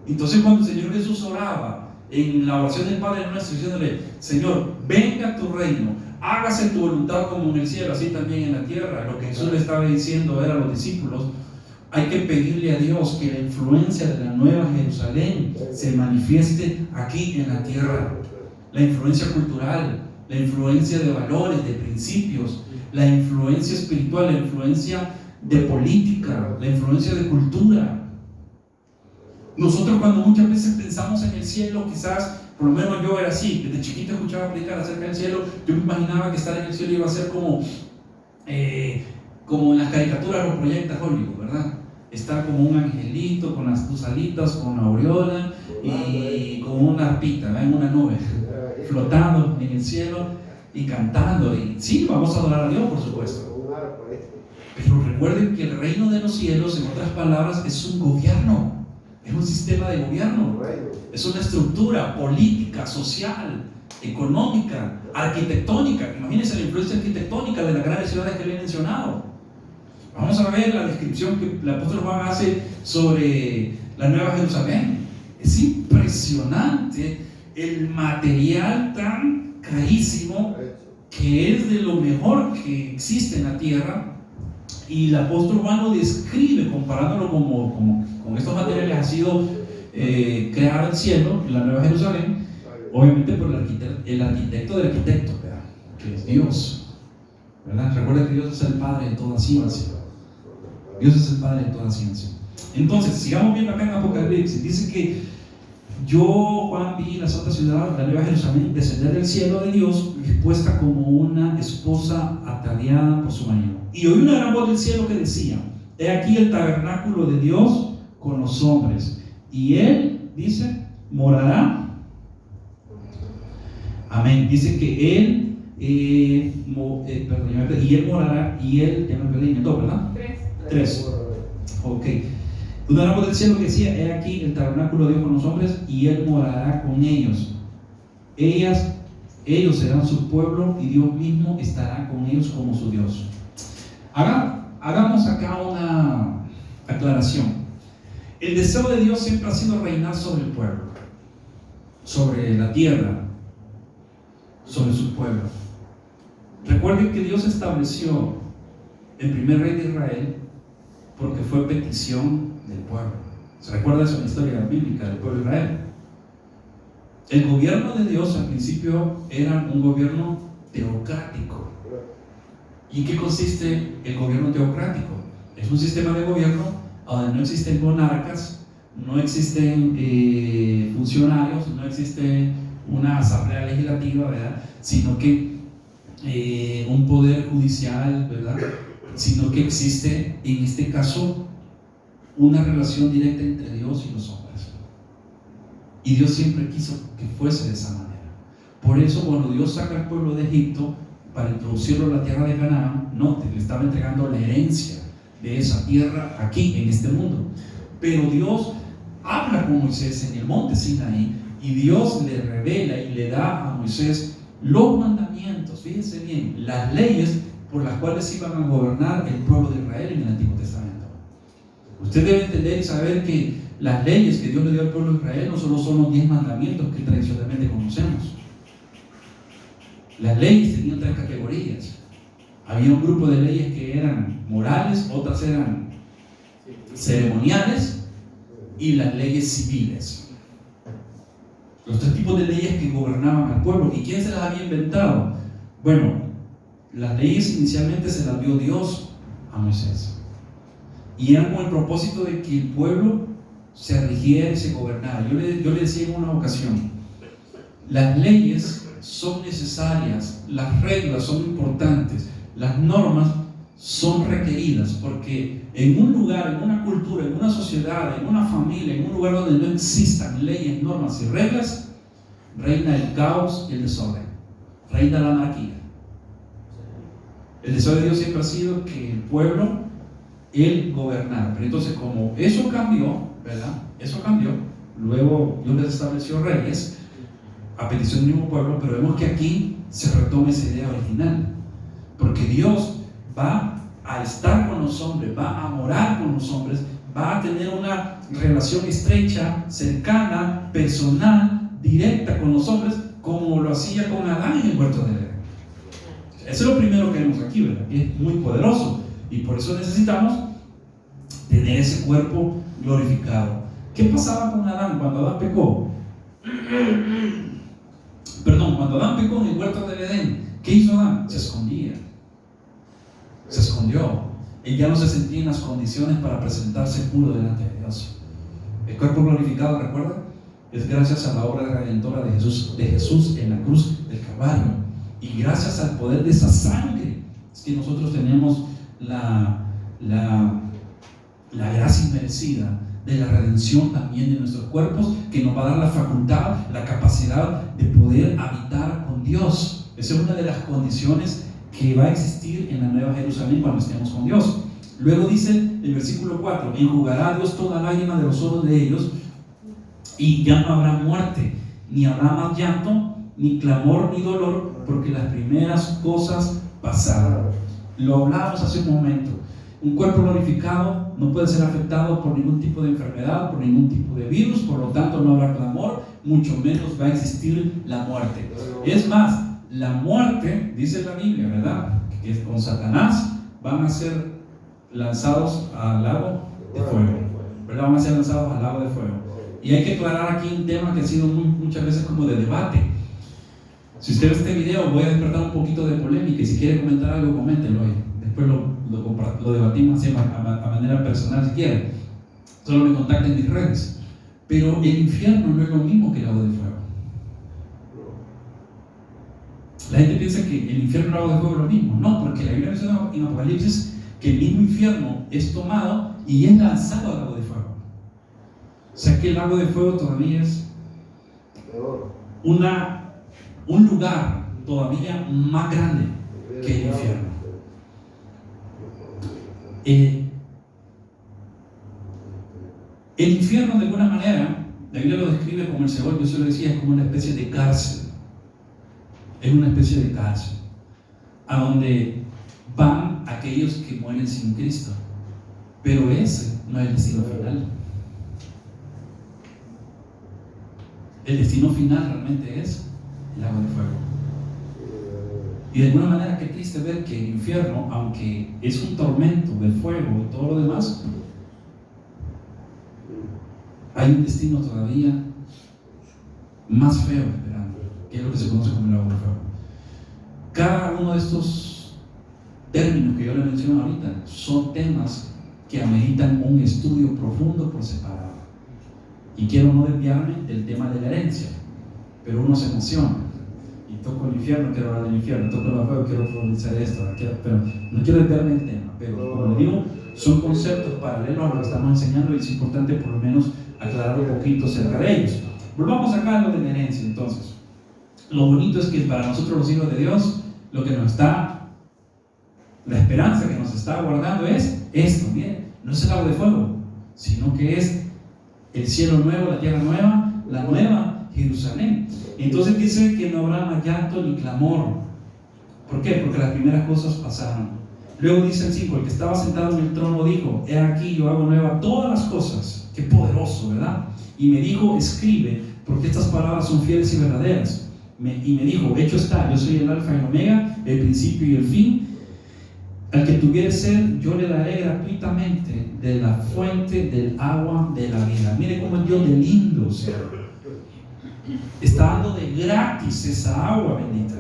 Entonces cuando el Señor Jesús oraba en la oración del Padre Nuestro, diciéndole: Señor, venga tu reino, hágase tu voluntad como en el cielo, así también en la tierra. Lo que Jesús le estaba diciendo era a los discípulos: hay que pedirle a Dios que la influencia de la Nueva Jerusalén se manifieste aquí en la tierra. La influencia cultural, la influencia de valores, de principios, la influencia espiritual, la influencia de política, la influencia de cultura. Nosotros cuando muchas veces pensamos en el cielo, quizás, por lo menos yo era así, desde chiquito escuchaba predicar acerca del cielo, yo me imaginaba que estar en el cielo iba a ser como en las caricaturas lo proyecta Hollywood, ¿verdad? Estar como un angelito con las tus alitas, con la aureola y con una arpita, ¿verdad? En una nube, flotando en el cielo y cantando. Y sí, vamos a adorar a Dios, por supuesto. Pero recuerden que el reino de los cielos, en otras palabras, es un gobierno, es un sistema de gobierno, es una estructura política, social, económica, arquitectónica. Imagínense la influencia arquitectónica de las grandes ciudades que le he mencionado. Vamos a ver la descripción que el apóstol Juan hace sobre la Nueva Jerusalén. Es impresionante el material tan carísimo que es de lo mejor que existe en la tierra. Y el apóstol Juan lo describe comparándolo con estos materiales ha sido creado el cielo, la Nueva Jerusalén, obviamente por el arquitecto del arquitecto, ¿verdad? Que es Dios, ¿verdad? Recuerda que Dios es el Padre de toda ciencia. Dios es el Padre de toda ciencia. Entonces, sigamos viendo acá en Apocalipsis. Dice que yo, Juan, vi la santa ciudad, la Nueva Jerusalén, descender del cielo de Dios, dispuesta como una esposa ataviada por su marido. Y oí una gran voz del cielo que decía: he aquí el tabernáculo de Dios con los hombres. y Él, dice, morará. Amén. Dice que Él, perdón, y Él morará, y Él, ya me perdí en el 2, ¿verdad? 3. Ok. Una árbol del cielo que decía: he aquí el tabernáculo de Dios con los hombres, y Él morará con ellos. Ellos serán su pueblo, y Dios mismo estará con ellos como su Dios. Hagamos acá una aclaración. El deseo de Dios siempre ha sido reinar sobre el pueblo, sobre la tierra, sobre su pueblo. Recuerden que Dios estableció el primer rey de Israel porque fue petición del pueblo. ¿Se recuerda eso en la historia bíblica del pueblo de Israel? El gobierno de Dios al principio era un gobierno teocrático. ¿Y en qué consiste el gobierno teocrático? Es un sistema de gobierno donde no existen monarcas, no existen funcionarios, no existe una asamblea legislativa, ¿verdad? Sino que un poder judicial, ¿verdad? Sino que existe, en este caso, una relación directa entre Dios y los hombres. Y Dios siempre quiso que fuese de esa manera. Por eso, cuando Dios saca al pueblo de Egipto para introducirlo en la tierra de Canaán, le estaba entregando la herencia de esa tierra aquí, en este mundo. Pero Dios habla con Moisés en el monte Sinaí, y Dios le revela y le da a Moisés los mandamientos, fíjense bien, las leyes por las cuales iban a gobernar el pueblo de Israel en el Antiguo Testamento. Usted debe entender y saber que las leyes que Dios le dio al pueblo de Israel no solo son los 10 mandamientos que tradicionalmente conocemos. Las leyes tenían 3 categorías. Había un grupo de leyes que eran morales, otras eran ceremoniales, y las leyes civiles. Los 3 tipos de leyes que gobernaban al pueblo. ¿Y quién se las había inventado? Bueno, las leyes inicialmente se las dio Dios a Moisés, y eran con el propósito de que el pueblo se rigiera y se gobernara. Yo le decía en una ocasión: las leyes son necesarias, las reglas son importantes, las normas son requeridas, porque en un lugar, en una cultura, en una sociedad, en una familia, en un lugar donde no existan leyes, normas y reglas, reina el caos y el desorden, reina la anarquía. El deseo de Dios siempre ha sido que el pueblo, Él gobernara. Pero entonces, como eso cambió, ¿verdad? Eso cambió. Luego Dios les estableció reyes a petición del mismo pueblo, pero vemos que aquí se retoma esa idea original, porque Dios va a estar con los hombres, va a morar con los hombres, va a tener una relación estrecha, cercana, personal, directa con los hombres, como lo hacía con Adán en el huerto de Edén. Eso es lo primero que vemos aquí, ¿verdad? Que es muy poderoso, y por eso necesitamos tener ese cuerpo glorificado. ¿Qué pasaba con Adán cuando Adán pecó? Cuando Adán pecó en el huerto del Edén, ¿qué hizo Adán? Se escondía. Se escondió. Él ya no se sentía en las condiciones para presentarse puro delante de Dios. El cuerpo glorificado, ¿recuerda? Es gracias a la obra redentora de Jesús en la cruz del Calvario. Y gracias al poder de esa sangre es que nosotros tenemos la gracia inmerecida de la redención también de nuestros cuerpos, que nos va a dar la facultad, la capacidad de poder habitar con Dios. Esa es una de las condiciones que va a existir en la Nueva Jerusalén cuando estemos con Dios. Luego dice el versículo 4: enjugará Dios toda lágrima de los ojos de ellos, y ya no habrá muerte, ni habrá más llanto, ni clamor, ni dolor, porque las primeras cosas pasaron. Lo hablábamos hace un momento. Un cuerpo glorificado no puede ser afectado por ningún tipo de enfermedad, por ningún tipo de virus, por lo tanto no habrá clamor, mucho menos va a existir la muerte. Es más, la muerte, dice la Biblia, ¿verdad?, que con Satanás van a ser lanzados al lago de fuego, ¿verdad? Van a ser lanzados al lago de fuego. Y hay que aclarar aquí un tema que ha sido muchas veces como de debate. Si usted ve este video, voy a despertar un poquito de polémica, y si quiere comentar algo, coméntenlo hoy. Después lo debatimos así a manera personal si quiere. Solo me contacten en mis redes. Pero el infierno no es lo mismo que el lago de fuego. La gente piensa que el infierno y el lago de fuego es lo mismo. No, porque la Biblia menciona en Apocalipsis que el mismo infierno es tomado y es lanzado al lago de fuego. O sea que el lago de fuego todavía es un lugar todavía más grande que el infierno. El infierno, de alguna manera, la Biblia lo describe como el Seol. Yo se lo decía, es como una especie de cárcel. Es una especie de cárcel a donde van aquellos que mueren sin Cristo. Pero ese no es el destino final. El destino final realmente es el lago de fuego. Y de alguna manera, qué triste ver que el infierno, aunque es un tormento de fuego y todo lo demás, hay un destino todavía más feo esperando, que es lo que se conoce como el lago de fuego. Cada uno de estos términos que yo le menciono ahorita son temas que ameritan un estudio profundo por separado. Y quiero no desviarme del tema de la herencia, pero uno se emociona. Y toco el infierno, quiero hablar del infierno, toco el fuego, quiero profundizar esto, pero no quiero desviarme del tema. Pero como le digo, son conceptos paralelos a lo que estamos enseñando y es importante por lo menos aclarar un poquito acerca de ellos. Volvamos acá a lo de la herencia. Entonces, lo bonito es que para nosotros los hijos de Dios, lo que nos está, la esperanza que nos está guardando es esto. Miren, no es el lago de fuego, sino que es el cielo nuevo, la tierra nueva, la nueva Jerusalén. Entonces dice que no habrá más llanto ni clamor. ¿Por qué? Porque las primeras cosas pasaron. Luego dice el 5, el que estaba sentado en el trono dijo: he aquí, yo hago nueva todas las cosas. Qué poderoso, ¿verdad? Y me dijo: escribe, porque estas palabras son fieles y verdaderas. Y me dijo: hecho está, yo soy el alfa y el omega, el principio y el fin. Al que tuviere sed, yo le daré gratuitamente de la fuente del agua de la vida. Mire cómo es Dios de lindo, o sea, está dando de gratis esa agua bendita.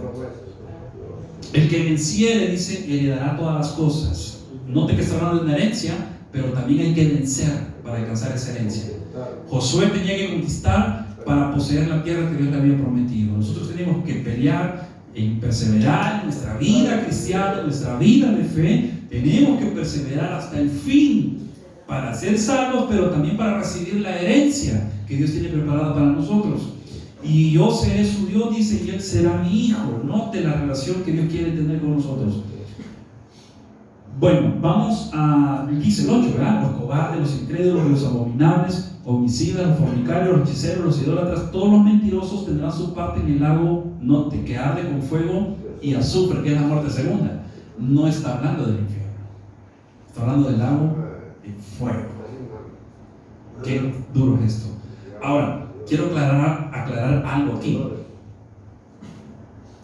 El que venciere, dice, heredará todas las cosas. Note que está hablando de una herencia, pero también hay que vencer para alcanzar esa herencia. Josué tenía que conquistar para poseer la tierra que Dios le había prometido. Nosotros tenemos que pelear en perseverar en nuestra vida cristiana, en nuestra vida de fe. Tenemos que perseverar hasta el fin para ser salvos, pero también para recibir la herencia que Dios tiene preparada para nosotros. Y yo seré su Dios, dice, y él será mi hijo. Note la relación que Dios quiere tener con nosotros. Bueno, vamos a, dice el 8, ¿verdad? Los cobardes, los incrédulos, los abominables, homicidas, los fornicarios, los hechiceros, los idólatras, todos los mentirosos tendrán su parte en el lago, note, que arde con fuego y azufre, que es la muerte segunda. No está hablando del infierno, está hablando del lago de fuego. Qué duro es esto. Ahora, quiero aclarar algo aquí.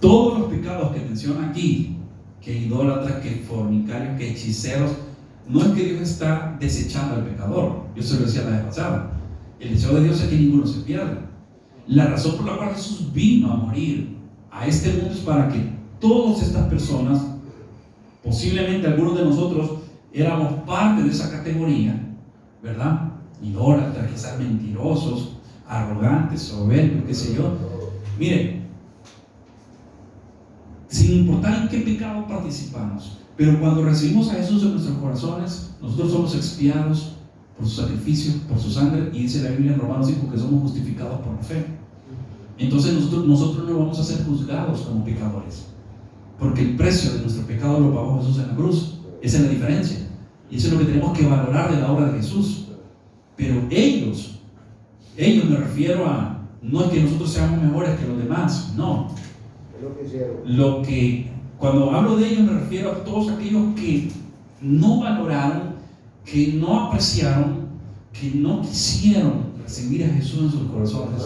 Todos los pecados que menciona aquí, que idólatras, que fornicarios, que hechiceros, no es que Dios está desechando al pecador. Yo se lo decía la vez pasada. El deseo de Dios es que ninguno se pierda. La razón por la cual Jesús vino a morir a este mundo es para que todas estas personas, posiblemente algunos de nosotros éramos parte de esa categoría, ¿verdad? Idólatras, quizás mentirosos, arrogantes, soberbios, qué sé yo. Mire, sin importar en qué pecado participamos, pero cuando recibimos a Jesús en nuestros corazones, nosotros somos expiados por su sacrificio, por su sangre, y dice la Biblia en Romanos 5 que somos justificados por la fe. Entonces nosotros no vamos a ser juzgados como pecadores, porque el precio de nuestro pecado lo pagó Jesús en la cruz. Esa es la diferencia, y eso es lo que tenemos que valorar de la obra de Jesús. Pero ellos me refiero a, no es que nosotros seamos mejores que los demás, no. Lo que, cuando hablo de ellos me refiero a todos aquellos que no valoraron, que no apreciaron, que no quisieron recibir a Jesús en sus corazones.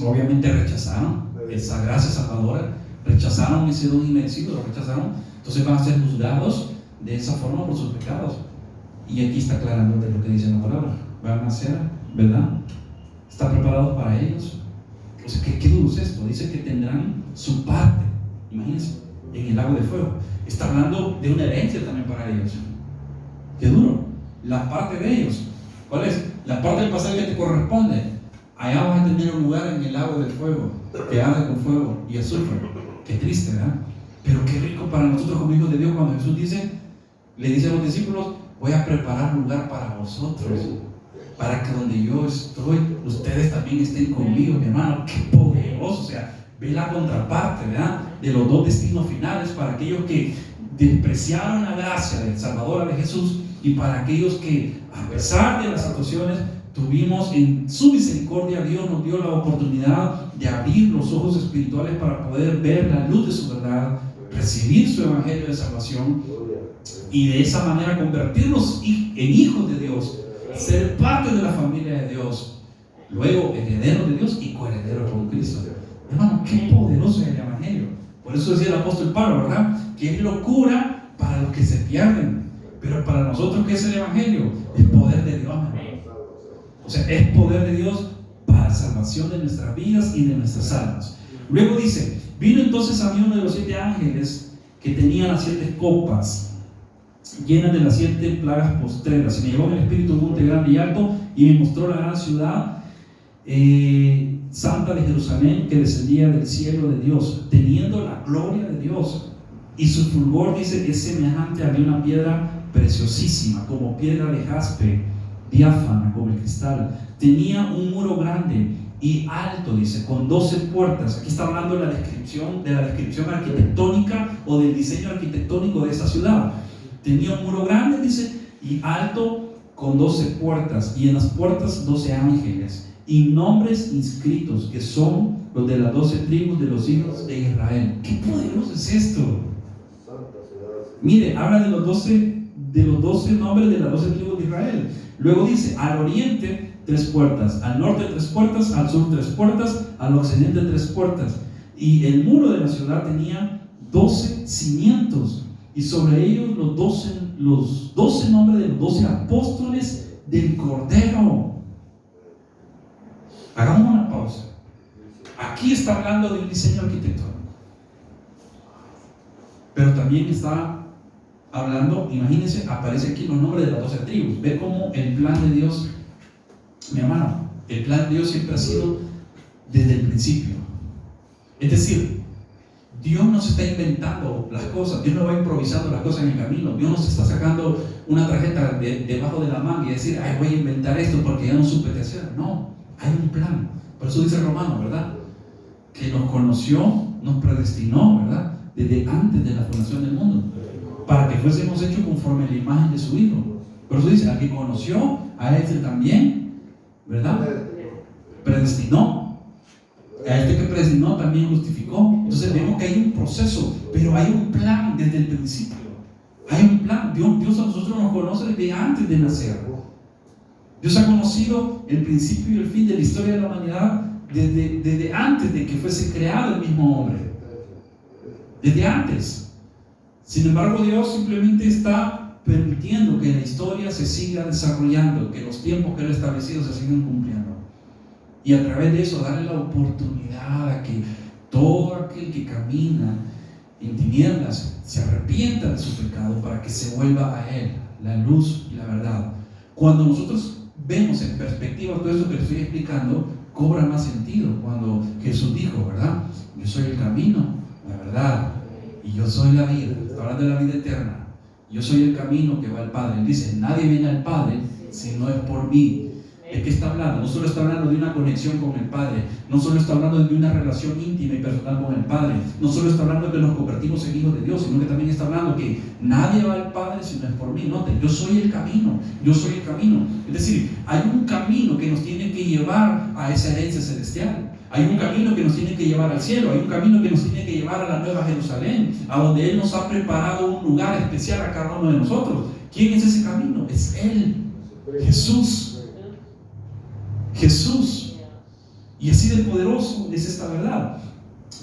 Obviamente rechazaron esa gracia salvadora, rechazaron ese don inmerecido, lo rechazaron. Entonces van a ser juzgados de esa forma por sus pecados. Y aquí está claramente lo que dice la palabra. Van a ser, ¿verdad? ¿Está preparado para ellos? O sea, ¿qué duro es esto? Dice que tendrán su parte, imagínense, en el lago de fuego. Está hablando de una herencia también para ellos. Qué duro. La parte de ellos, ¿cuál es? La parte del pasaje que te corresponde. Allá vas a tener un lugar en el lago del fuego, que arde con fuego y azufre. Qué triste, ¿verdad? Pero qué rico para nosotros como hijos de Dios cuando Jesús le dice a los discípulos: voy a preparar lugar para vosotros. para que donde yo estoy, ustedes también estén conmigo, mi hermano. Qué poderoso. O sea, ve la contraparte, ¿verdad?, de los dos destinos finales, para aquellos que despreciaron la gracia del Salvador de Jesús, y para aquellos que, a pesar de las situaciones, tuvimos en su misericordia, Dios nos dio la oportunidad de abrir los ojos espirituales para poder ver la luz de su verdad, recibir su evangelio de salvación, y de esa manera convertirnos en hijos de Dios, ser parte de la familia de Dios, luego herederos de Dios y coherederos con Cristo. Hermano, qué poderoso es el evangelio. Por eso decía el apóstol Pablo, ¿verdad?, que es locura para los que se pierden, pero para nosotros, ¿qué es el evangelio? Es poder de Dios, hermano. O sea, es poder de Dios para salvación de nuestras vidas y de nuestras almas. Luego dice: vino entonces a mí uno de los 7 ángeles que tenía las 7 copas llenas de las 7 plagas postreras, y me llevó en el espíritu a un monte grande y alto, y me mostró la gran ciudad santa de Jerusalén, que descendía del cielo de Dios, teniendo la gloria de Dios, y su fulgor, dice, es semejante a de una piedra preciosísima, como piedra de jaspe, diáfana como el cristal. Tenía un muro grande y alto, dice, con 12 puertas. Aquí está hablando de la descripción arquitectónica, o del diseño arquitectónico de esa ciudad. Tenía un muro grande, dice, y alto, con 12 puertas, y en las puertas 12 ángeles, y nombres inscritos, que son los de las 12 tribus de los hijos de Israel. ¿Qué poderoso es esto? Mire, habla de los 12 nombres de las 12 tribus de Israel. Luego dice: al oriente 3 puertas, al norte 3 puertas, al sur 3 puertas, al occidente 3 puertas. Y el muro de la ciudad tenía 12 cimientos, y sobre ellos los 12 nombres de los 12 apóstoles del Cordero. Hagamos una pausa. Aquí está hablando de un diseño arquitectónico, pero también está hablando, imagínense, aparece aquí los nombres de las 12 tribus. Ve cómo el plan de Dios, mi hermano, el plan de Dios siempre ha sido desde el principio. Es decir, Dios no se está inventando las cosas, Dios no va improvisando las cosas en el camino. Dios no se está sacando una tarjeta debajo de la manga y decir: ay, voy a inventar esto porque ya no supe qué hacer. No, hay un plan. Por eso dice Romano, ¿verdad?, que nos conoció, nos predestinó, ¿verdad?, desde antes de la fundación del mundo, para que fuésemos hechos conforme a la imagen de su Hijo. Por eso dice: al que conoció, a este también, ¿verdad?, predestinó. A este que predestinó también justificó. Entonces vemos que hay un proceso, pero hay un plan desde el principio. Hay un plan. Dios a nosotros nos conoce desde antes de nacer. Dios ha conocido el principio y el fin de la historia de la humanidad desde antes de que fuese creado el mismo hombre. Desde antes. Sin embargo, Dios simplemente está permitiendo que la historia se siga desarrollando, que los tiempos que Él ha establecido se sigan cumpliendo. Y a través de eso darle la oportunidad a que todo aquel que camina en tinieblas se arrepienta de su pecado, para que se vuelva a Él, la luz y la verdad. Cuando nosotros vemos en perspectiva todo esto que les estoy explicando, cobra más sentido cuando Jesús dijo, ¿verdad?, yo soy el camino, la verdad, y yo soy la vida. Está hablando de la vida eterna. Yo soy el camino que va al Padre. Él dice: nadie viene al Padre si no es por mí. ¿De qué está hablando? No solo está hablando de una conexión con el Padre, no solo está hablando de una relación íntima y personal con el Padre, no solo está hablando de que nos convertimos en hijos de Dios, sino que también está hablando que nadie va al Padre si no es por mí. Note, yo soy el camino, yo soy el camino. Es decir, hay un camino que nos tiene que llevar a esa herencia celestial. Hay un camino que nos tiene que llevar al cielo, hay un camino que nos tiene que llevar a la nueva Jerusalén, a donde Él nos ha preparado un lugar especial a cada uno de nosotros. ¿Quién es ese camino? Es Él, Jesús. Jesús. Y así de poderoso es esta verdad.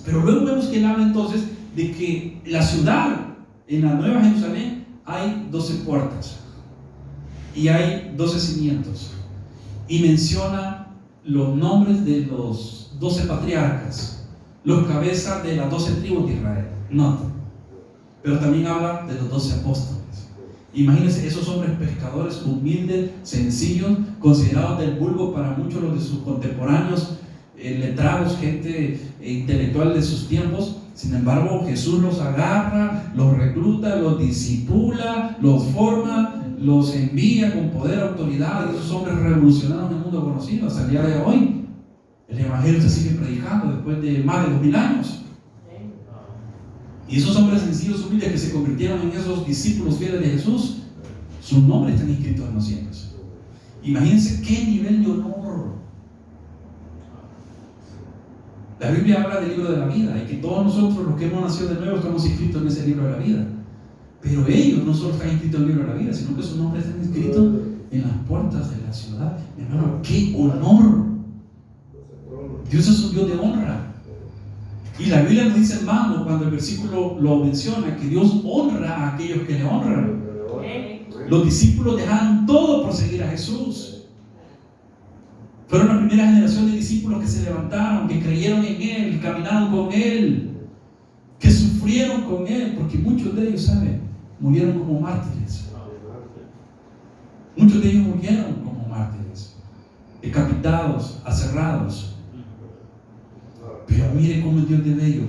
Pero luego vemos que Él habla entonces de que la ciudad, en la nueva Jerusalén, hay 12 puertas y hay 12 cimientos, y menciona los nombres de los 12 patriarcas, los cabezas de las 12 tribus de Israel. Nota. Pero también habla de los 12 apóstoles. Imagínense esos hombres pescadores humildes, sencillos, considerados del vulgo para muchos los de sus contemporáneos, letrados, gente intelectual de sus tiempos. Sin embargo, Jesús los agarra, los recluta, los discipula, los forma, los envía con poder, autoridad, y esos hombres revolucionaron el mundo conocido. Hasta el día de hoy, el Evangelio se sigue predicando después de más de 2000 años. Y esos hombres sencillos, humildes, que se convirtieron en esos discípulos fieles de Jesús, sus nombres están inscritos en los cielos. Imagínense qué nivel de honor. La Biblia habla del libro de la vida y que todos nosotros, los que hemos nacido de nuevo, estamos inscritos en ese libro de la vida. Pero ellos no solo están inscritos en el libro de la vida, sino que sus nombres están inscritos en las puertas de la ciudad. Mi hermano, ¡qué honor! Dios es un Dios de honra. Y la Biblia nos dice, hermano, cuando el versículo lo menciona, que Dios honra a aquellos que le honran. Los discípulos dejaron todo por seguir a Jesús. Fueron la primera generación de discípulos que se levantaron, que creyeron en Él, que caminaron con Él, que sufrieron con Él, porque muchos de ellos, ¿saben?, murieron como mártires. Muchos de ellos murieron como mártires, decapitados, aserrados. Pero mire cómo es Dios de bello.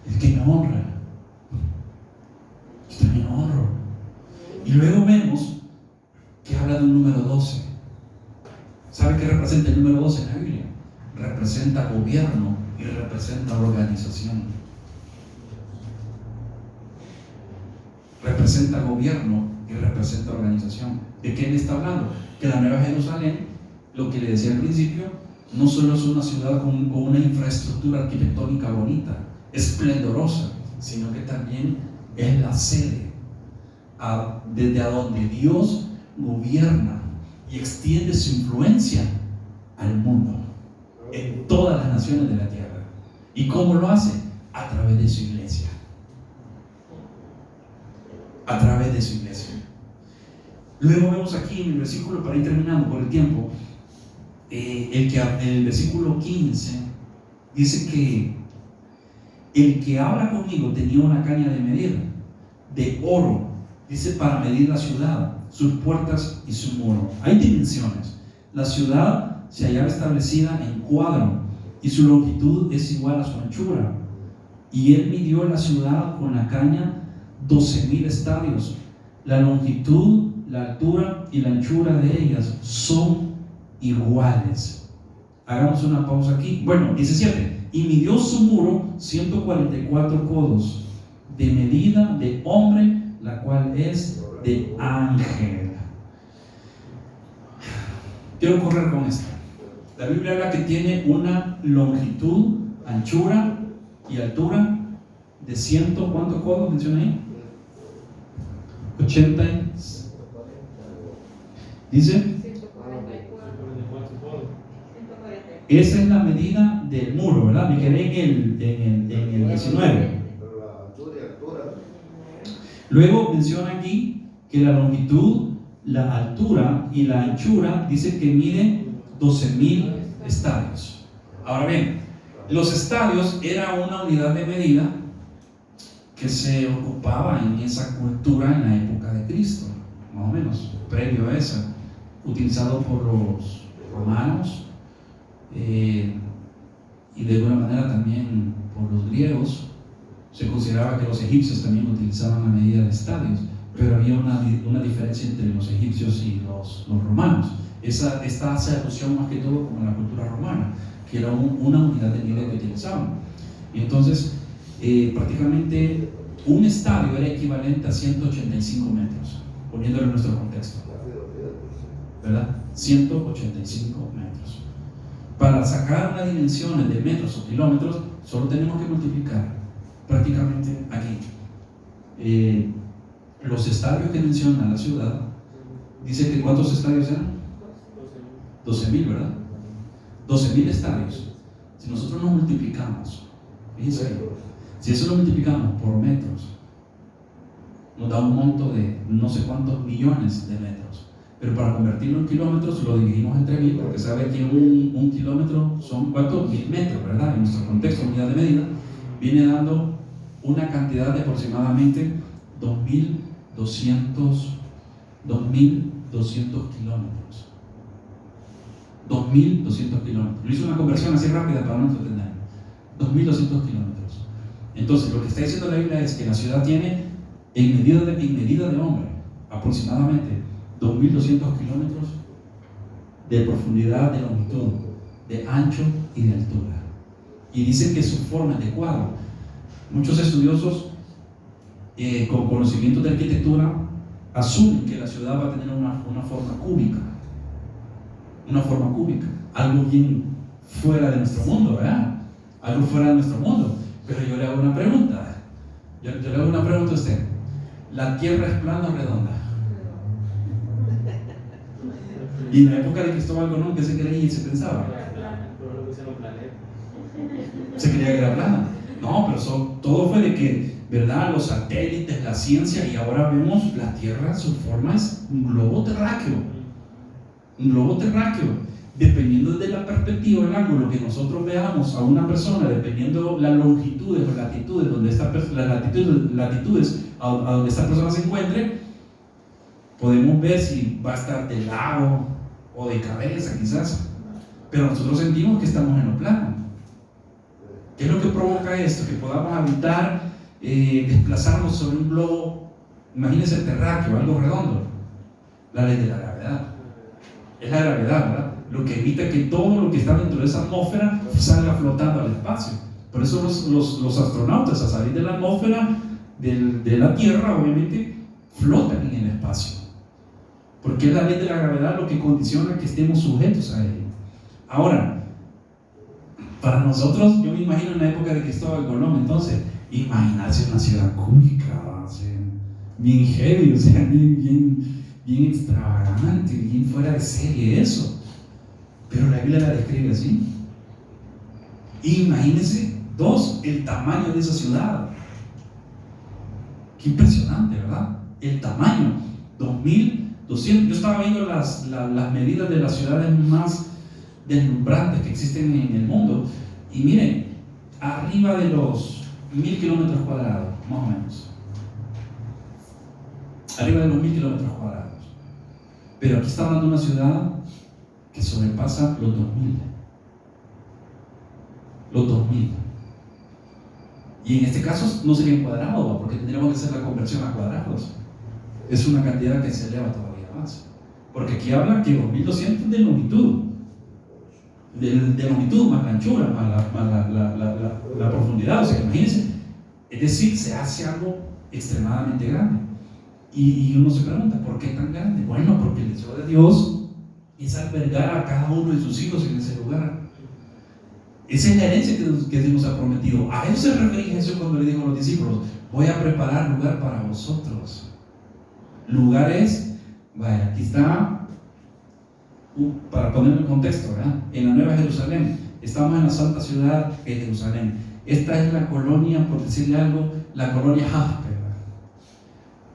El que me honra, yo también honro. Y luego vemos que habla de un número 12. ¿Sabe qué representa el número 12 en la Biblia? Representa gobierno y representa organización. Representa gobierno y representa organización. ¿De qué le está hablando? Que la Nueva Jerusalén, lo que le decía al principio, no solo es una ciudad con una infraestructura arquitectónica bonita, esplendorosa, sino que también es la sede desde a donde Dios gobierna y extiende su influencia al mundo, en todas las naciones de la tierra. ¿Y cómo lo hace? A través de su iglesia. A través de su iglesia. Luego vemos aquí en el versículo, para ir terminando por el tiempo, el versículo 15 dice que el que habla conmigo tenía una caña de medir de oro, dice, para medir la ciudad, sus puertas y su muro. Hay dimensiones. La ciudad se hallaba establecida en cuadro y su longitud es igual a su anchura. Y él midió la ciudad con la caña 12,000 estadios. La longitud, la altura y la anchura de ellas son iguales. Hagamos una pausa aquí. Bueno, 17. Y midió su muro 144 codos, de medida de hombre, la cual es de ángel. Quiero correr con esto. La Biblia habla que tiene una longitud, anchura y altura de ¿cuántos codos menciona ahí? 80. Dice, esa es la medida del muro, ¿verdad? Me quedé en el 19. Luego menciona aquí que la longitud, la altura y la anchura dice que mide 12,000 estadios. Ahora bien, los estadios era una unidad de medida que se ocupaba en esa cultura en la época de Cristo, más o menos, previo a esa, utilizado por los romanos y de alguna manera también por los griegos. Se consideraba que los egipcios también utilizaban la medida de estadios, pero había una diferencia entre los egipcios y los romanos. Esta hace alusión más que todo como a la cultura romana, que era una unidad de medida que utilizaban. Y entonces, prácticamente un estadio era equivalente a 185 metros, poniéndolo en nuestro contexto, ¿verdad? 185 metros. Para sacar las dimensiones de metros o kilómetros, solo tenemos que multiplicar prácticamente aquí los estadios que menciona la ciudad. Dice que ¿cuántos estadios eran? 12,000, ¿verdad? 12,000 estadios. Si nosotros nos multiplicamos, fíjense, si eso lo multiplicamos por metros, nos da un monto de no sé cuántos millones de metros. Pero para convertirlo en kilómetros lo dividimos entre 1000, porque sabe que un kilómetro son ¿cuántos? 1000 metros, ¿verdad? En nuestro contexto, unidad de medida, viene dando una cantidad de aproximadamente 2.200 kilómetros. 2.200 kilómetros. Lo hice una conversión así rápida para no entender. 2.200 kilómetros. Entonces, lo que está diciendo la Biblia es que la ciudad tiene, en medida de hombre, aproximadamente 2.200 kilómetros de profundidad, de longitud, de ancho y de altura. Y dicen que su forma es de cuadro. Muchos estudiosos con conocimientos de arquitectura asumen que la ciudad va a tener una forma cúbica. Una forma cúbica. Algo bien fuera de nuestro mundo, ¿verdad? Algo fuera de nuestro mundo. Pero yo le hago una pregunta. Yo le hago una pregunta a usted. ¿La Tierra es plana o redonda? Y en la época de Cristóbal Colón, ¿qué se creía y se pensaba? Se creía que era plana. No, pero todo fue de que, ¿verdad? Los satélites, la ciencia, y ahora vemos la Tierra, su forma es un globo terráqueo. Un globo terráqueo. Dependiendo de la perspectiva, el ángulo que nosotros veamos a una persona, dependiendo las longitudes o latitudes, las latitudes a donde esta persona se encuentre, podemos ver si va a estar de lado o de cabeza quizás, pero nosotros sentimos que estamos en lo plano. ¿Qué es lo que provoca esto? Que podamos habitar, desplazarnos sobre un globo, imagínense terráqueo, algo redondo. La ley de la gravedad. Es la gravedad, ¿verdad? Lo que evita que todo lo que está dentro de esa atmósfera salga flotando al espacio. Por eso los astronautas, al salir de la atmósfera de la Tierra, obviamente, flotan en el espacio. Porque es la ley de la gravedad lo que condiciona que estemos sujetos a ella. Ahora, para nosotros, yo me imagino en la época de Cristóbal Colón, entonces, imaginarse una ciudad cúbica, o sea, bien heavy, o sea, bien extravagante, bien fuera de serie eso. Pero la Biblia la describe así. Imagínense, el tamaño de esa ciudad. Qué impresionante, ¿verdad? El tamaño, 2.200. Yo estaba viendo las medidas de las ciudades más deslumbrantes que existen en el mundo. Y miren, arriba de los 1.000 kilómetros cuadrados, más o menos. Arriba de los 1.000 kilómetros cuadrados. Pero aquí está hablando de una ciudad que sobrepasa los 2.000. Los 2.000. Y en este caso no sería en cuadrados, porque tendríamos que hacer la conversión a cuadrados. Es una cantidad que se eleva todavía más. Porque aquí habla que 2.200 de longitud. De longitud más la anchura, más la profundidad. O sea, imagínense. Es decir, se hace algo extremadamente grande. Y uno se pregunta, ¿por qué tan grande? Bueno, porque el deseo de Dios es albergar a cada uno de sus hijos en ese lugar. Esa es la herencia que Dios nos ha prometido. A eso se refería Jesús cuando le dijo a los discípulos: voy a preparar lugar para vosotros. Lugar es, vaya, aquí está, para ponerlo en contexto, ¿verdad? En la Nueva Jerusalén, estamos en la santa ciudad de Jerusalén. Esta es la colonia, por decirle algo, la colonia Jaspe.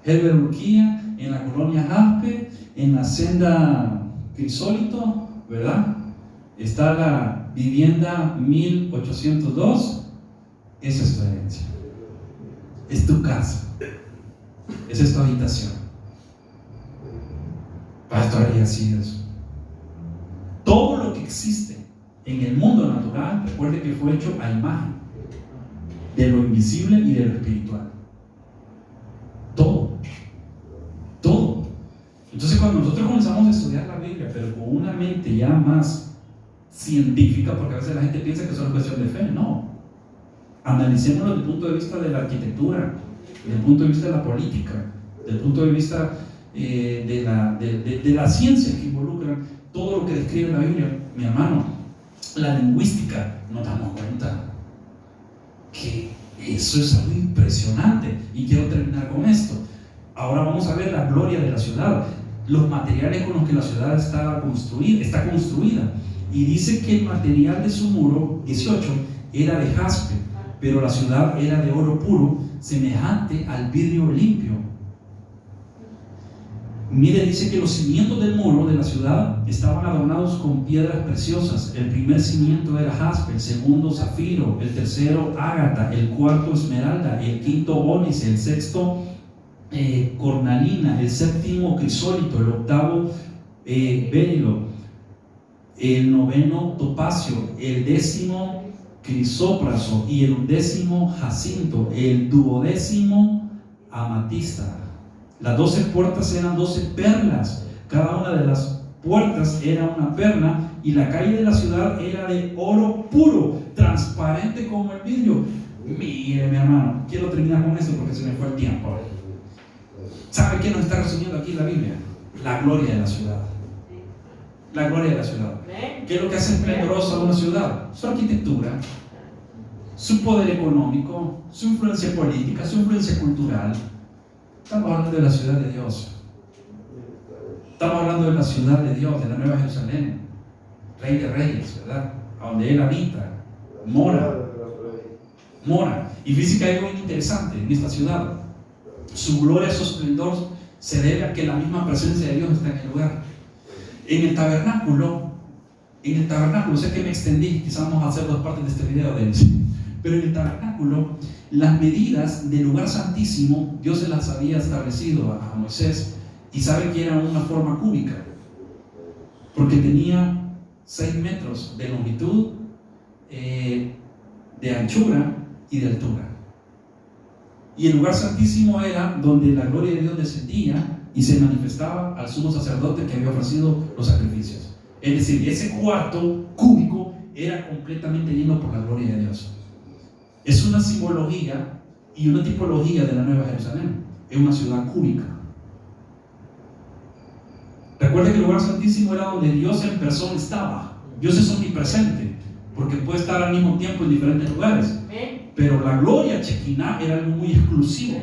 Herbert Urquía en la colonia Jaspe, en la senda Crisólito, ¿verdad? Está la vivienda 1802. Esa es tu herencia. Es tu casa. Esa es tu habitación. Pastor, haría así eso. Todo lo que existe en el mundo natural, recuerde que fue hecho a imagen de lo invisible y de lo espiritual. Todo. Entonces, cuando nosotros comenzamos a estudiar la Biblia, pero con una mente ya más científica, porque a veces la gente piensa que es una cuestión de fe, no. Analicémoslo desde el punto de vista de la arquitectura, desde el punto de vista de la política, desde el punto de vista de las ciencias que involucran todo lo que describe la Biblia. Mi hermano, la lingüística, nos damos cuenta que eso es algo impresionante. Y quiero terminar con esto. Ahora vamos a ver la gloria de la ciudad, los materiales con los que la ciudad está construida. Y dice que el material de su muro, 18, era de jaspe, pero la ciudad era de oro puro, semejante al vidrio limpio. Mire, dice que los cimientos del muro de la ciudad estaban adornados con piedras preciosas. El primer cimiento era jaspe, el segundo zafiro, el tercero ágata, el cuarto esmeralda, el quinto ónice, el sexto cornalina, el séptimo crisólito, el octavo berilo, el noveno topacio, el décimo crisópraso y el undécimo jacinto, el duodécimo amatista, Las 12 puertas eran 12 perlas. Cada una de las puertas era una perla, y la calle de la ciudad era de oro puro, transparente como el vidrio. Mire, mi hermano, quiero terminar con esto porque se me fue el tiempo. ¿Sabe qué nos está resumiendo aquí la Biblia? La gloria de la ciudad. La gloria de la ciudad. ¿Qué es lo que hace esplendorosa una ciudad? Su arquitectura, su poder económico, su influencia política, su influencia cultural. Estamos hablando de la ciudad de Dios. Estamos hablando de la ciudad de Dios, de la Nueva Jerusalén, Rey de Reyes, ¿verdad? A donde Él habita, mora. Y fíjese que hay algo interesante en esta ciudad. Su gloria, su esplendor se debe a que la misma presencia de Dios está en el lugar. En el tabernáculo, sé que me extendí, quizás vamos a hacer 2 partes de este video de eso, pero en el tabernáculo, las medidas del lugar santísimo, Dios se las había establecido a Moisés, y sabe que era una forma cúbica, porque tenía 6 metros de longitud, de anchura y de altura. Y el lugar santísimo era donde la gloria de Dios descendía y se manifestaba al sumo sacerdote que había ofrecido los sacrificios. Es decir, ese cuarto cúbico era completamente lleno por la gloria de Dios. Es una simbología y una tipología de la Nueva Jerusalén. Es una ciudad cúbica. Recuerde que el lugar santísimo era donde Dios en persona estaba. Dios es omnipresente, porque puede estar al mismo tiempo en diferentes lugares. Pero la gloria Shekinah era algo muy exclusivo.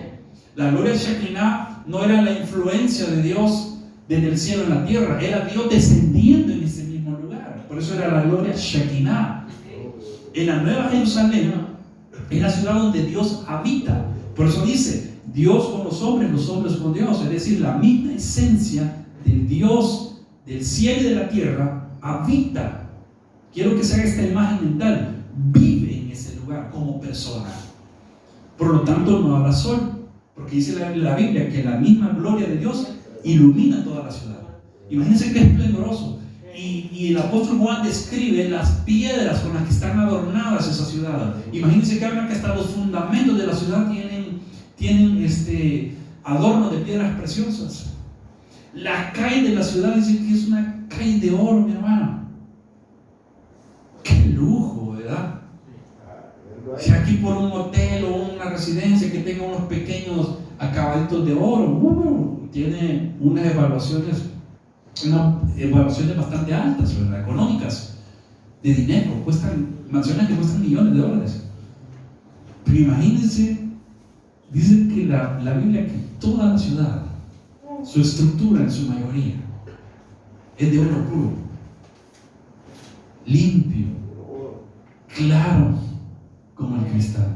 La gloria Shekinah no era la influencia de Dios desde el cielo en la tierra, era Dios descendiendo en ese mismo lugar. Por eso era la gloria Shekinah. En la Nueva Jerusalén es la ciudad donde Dios habita. Por eso dice, Dios con los hombres con Dios. Es decir, la misma esencia del Dios del cielo y de la tierra habita. Quiero que se haga esta imagen mental. Vive en ese lugar como persona. Por lo tanto, no habrá sol, porque dice la Biblia que la misma gloria de Dios ilumina toda la ciudad. Imagínense qué esplendoroso. Y el apóstol Juan describe las piedras con las que están adornadas esa ciudad. Imagínense que habla que hasta los fundamentos de la ciudad tienen adornos de piedras preciosas. La calle de la ciudad dice que es una calle de oro, mi hermano. Qué lujo, ¿verdad? Si aquí por un hotel o una residencia que tenga unos pequeños acabaditos de oro, tiene unas evaluaciones bastante altas, ¿verdad? Económicas, de dinero, mansiones que cuestan millones de dólares. Pero imagínense, dice que la Biblia que toda la ciudad, su estructura en su mayoría, es de oro puro, limpio, claro como el cristal.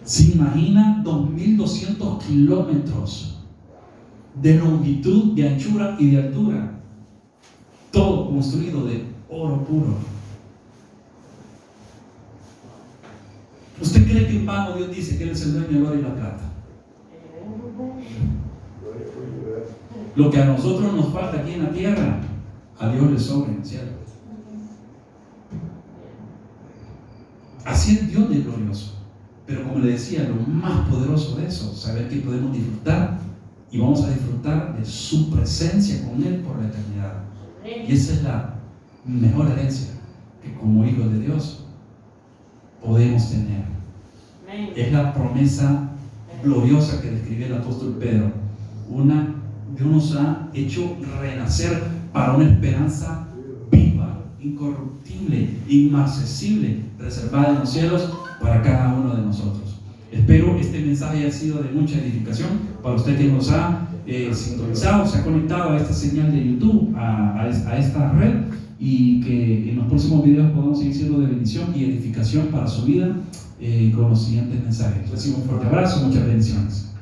Se imagina 2.200 kilómetros de longitud, de anchura y de altura, todo construido de oro puro. ¿Usted cree que en vano Dios dice que Él es el dueño del oro y la plata? Lo que a nosotros nos falta aquí en la tierra, a Dios le sobra en el cielo. Así es Dios de glorioso. Pero como le decía, lo más poderoso de eso, saber que podemos disfrutar y vamos a disfrutar de su presencia con Él por la eternidad. Y esa es la mejor herencia que como hijos de Dios podemos tener. Es la promesa gloriosa que describió el apóstol Pedro. Dios nos ha hecho renacer para una esperanza viva, incorruptible, inmarcesible, reservada en los cielos para cada uno de nosotros. Espero este mensaje haya sido de mucha edificación para usted que nos ha sintonizado, se ha conectado a esta señal de YouTube, a esta red, y que en los próximos videos podamos seguir siendo de bendición y edificación para su vida con los siguientes mensajes. Recibo un fuerte abrazo, muchas bendiciones.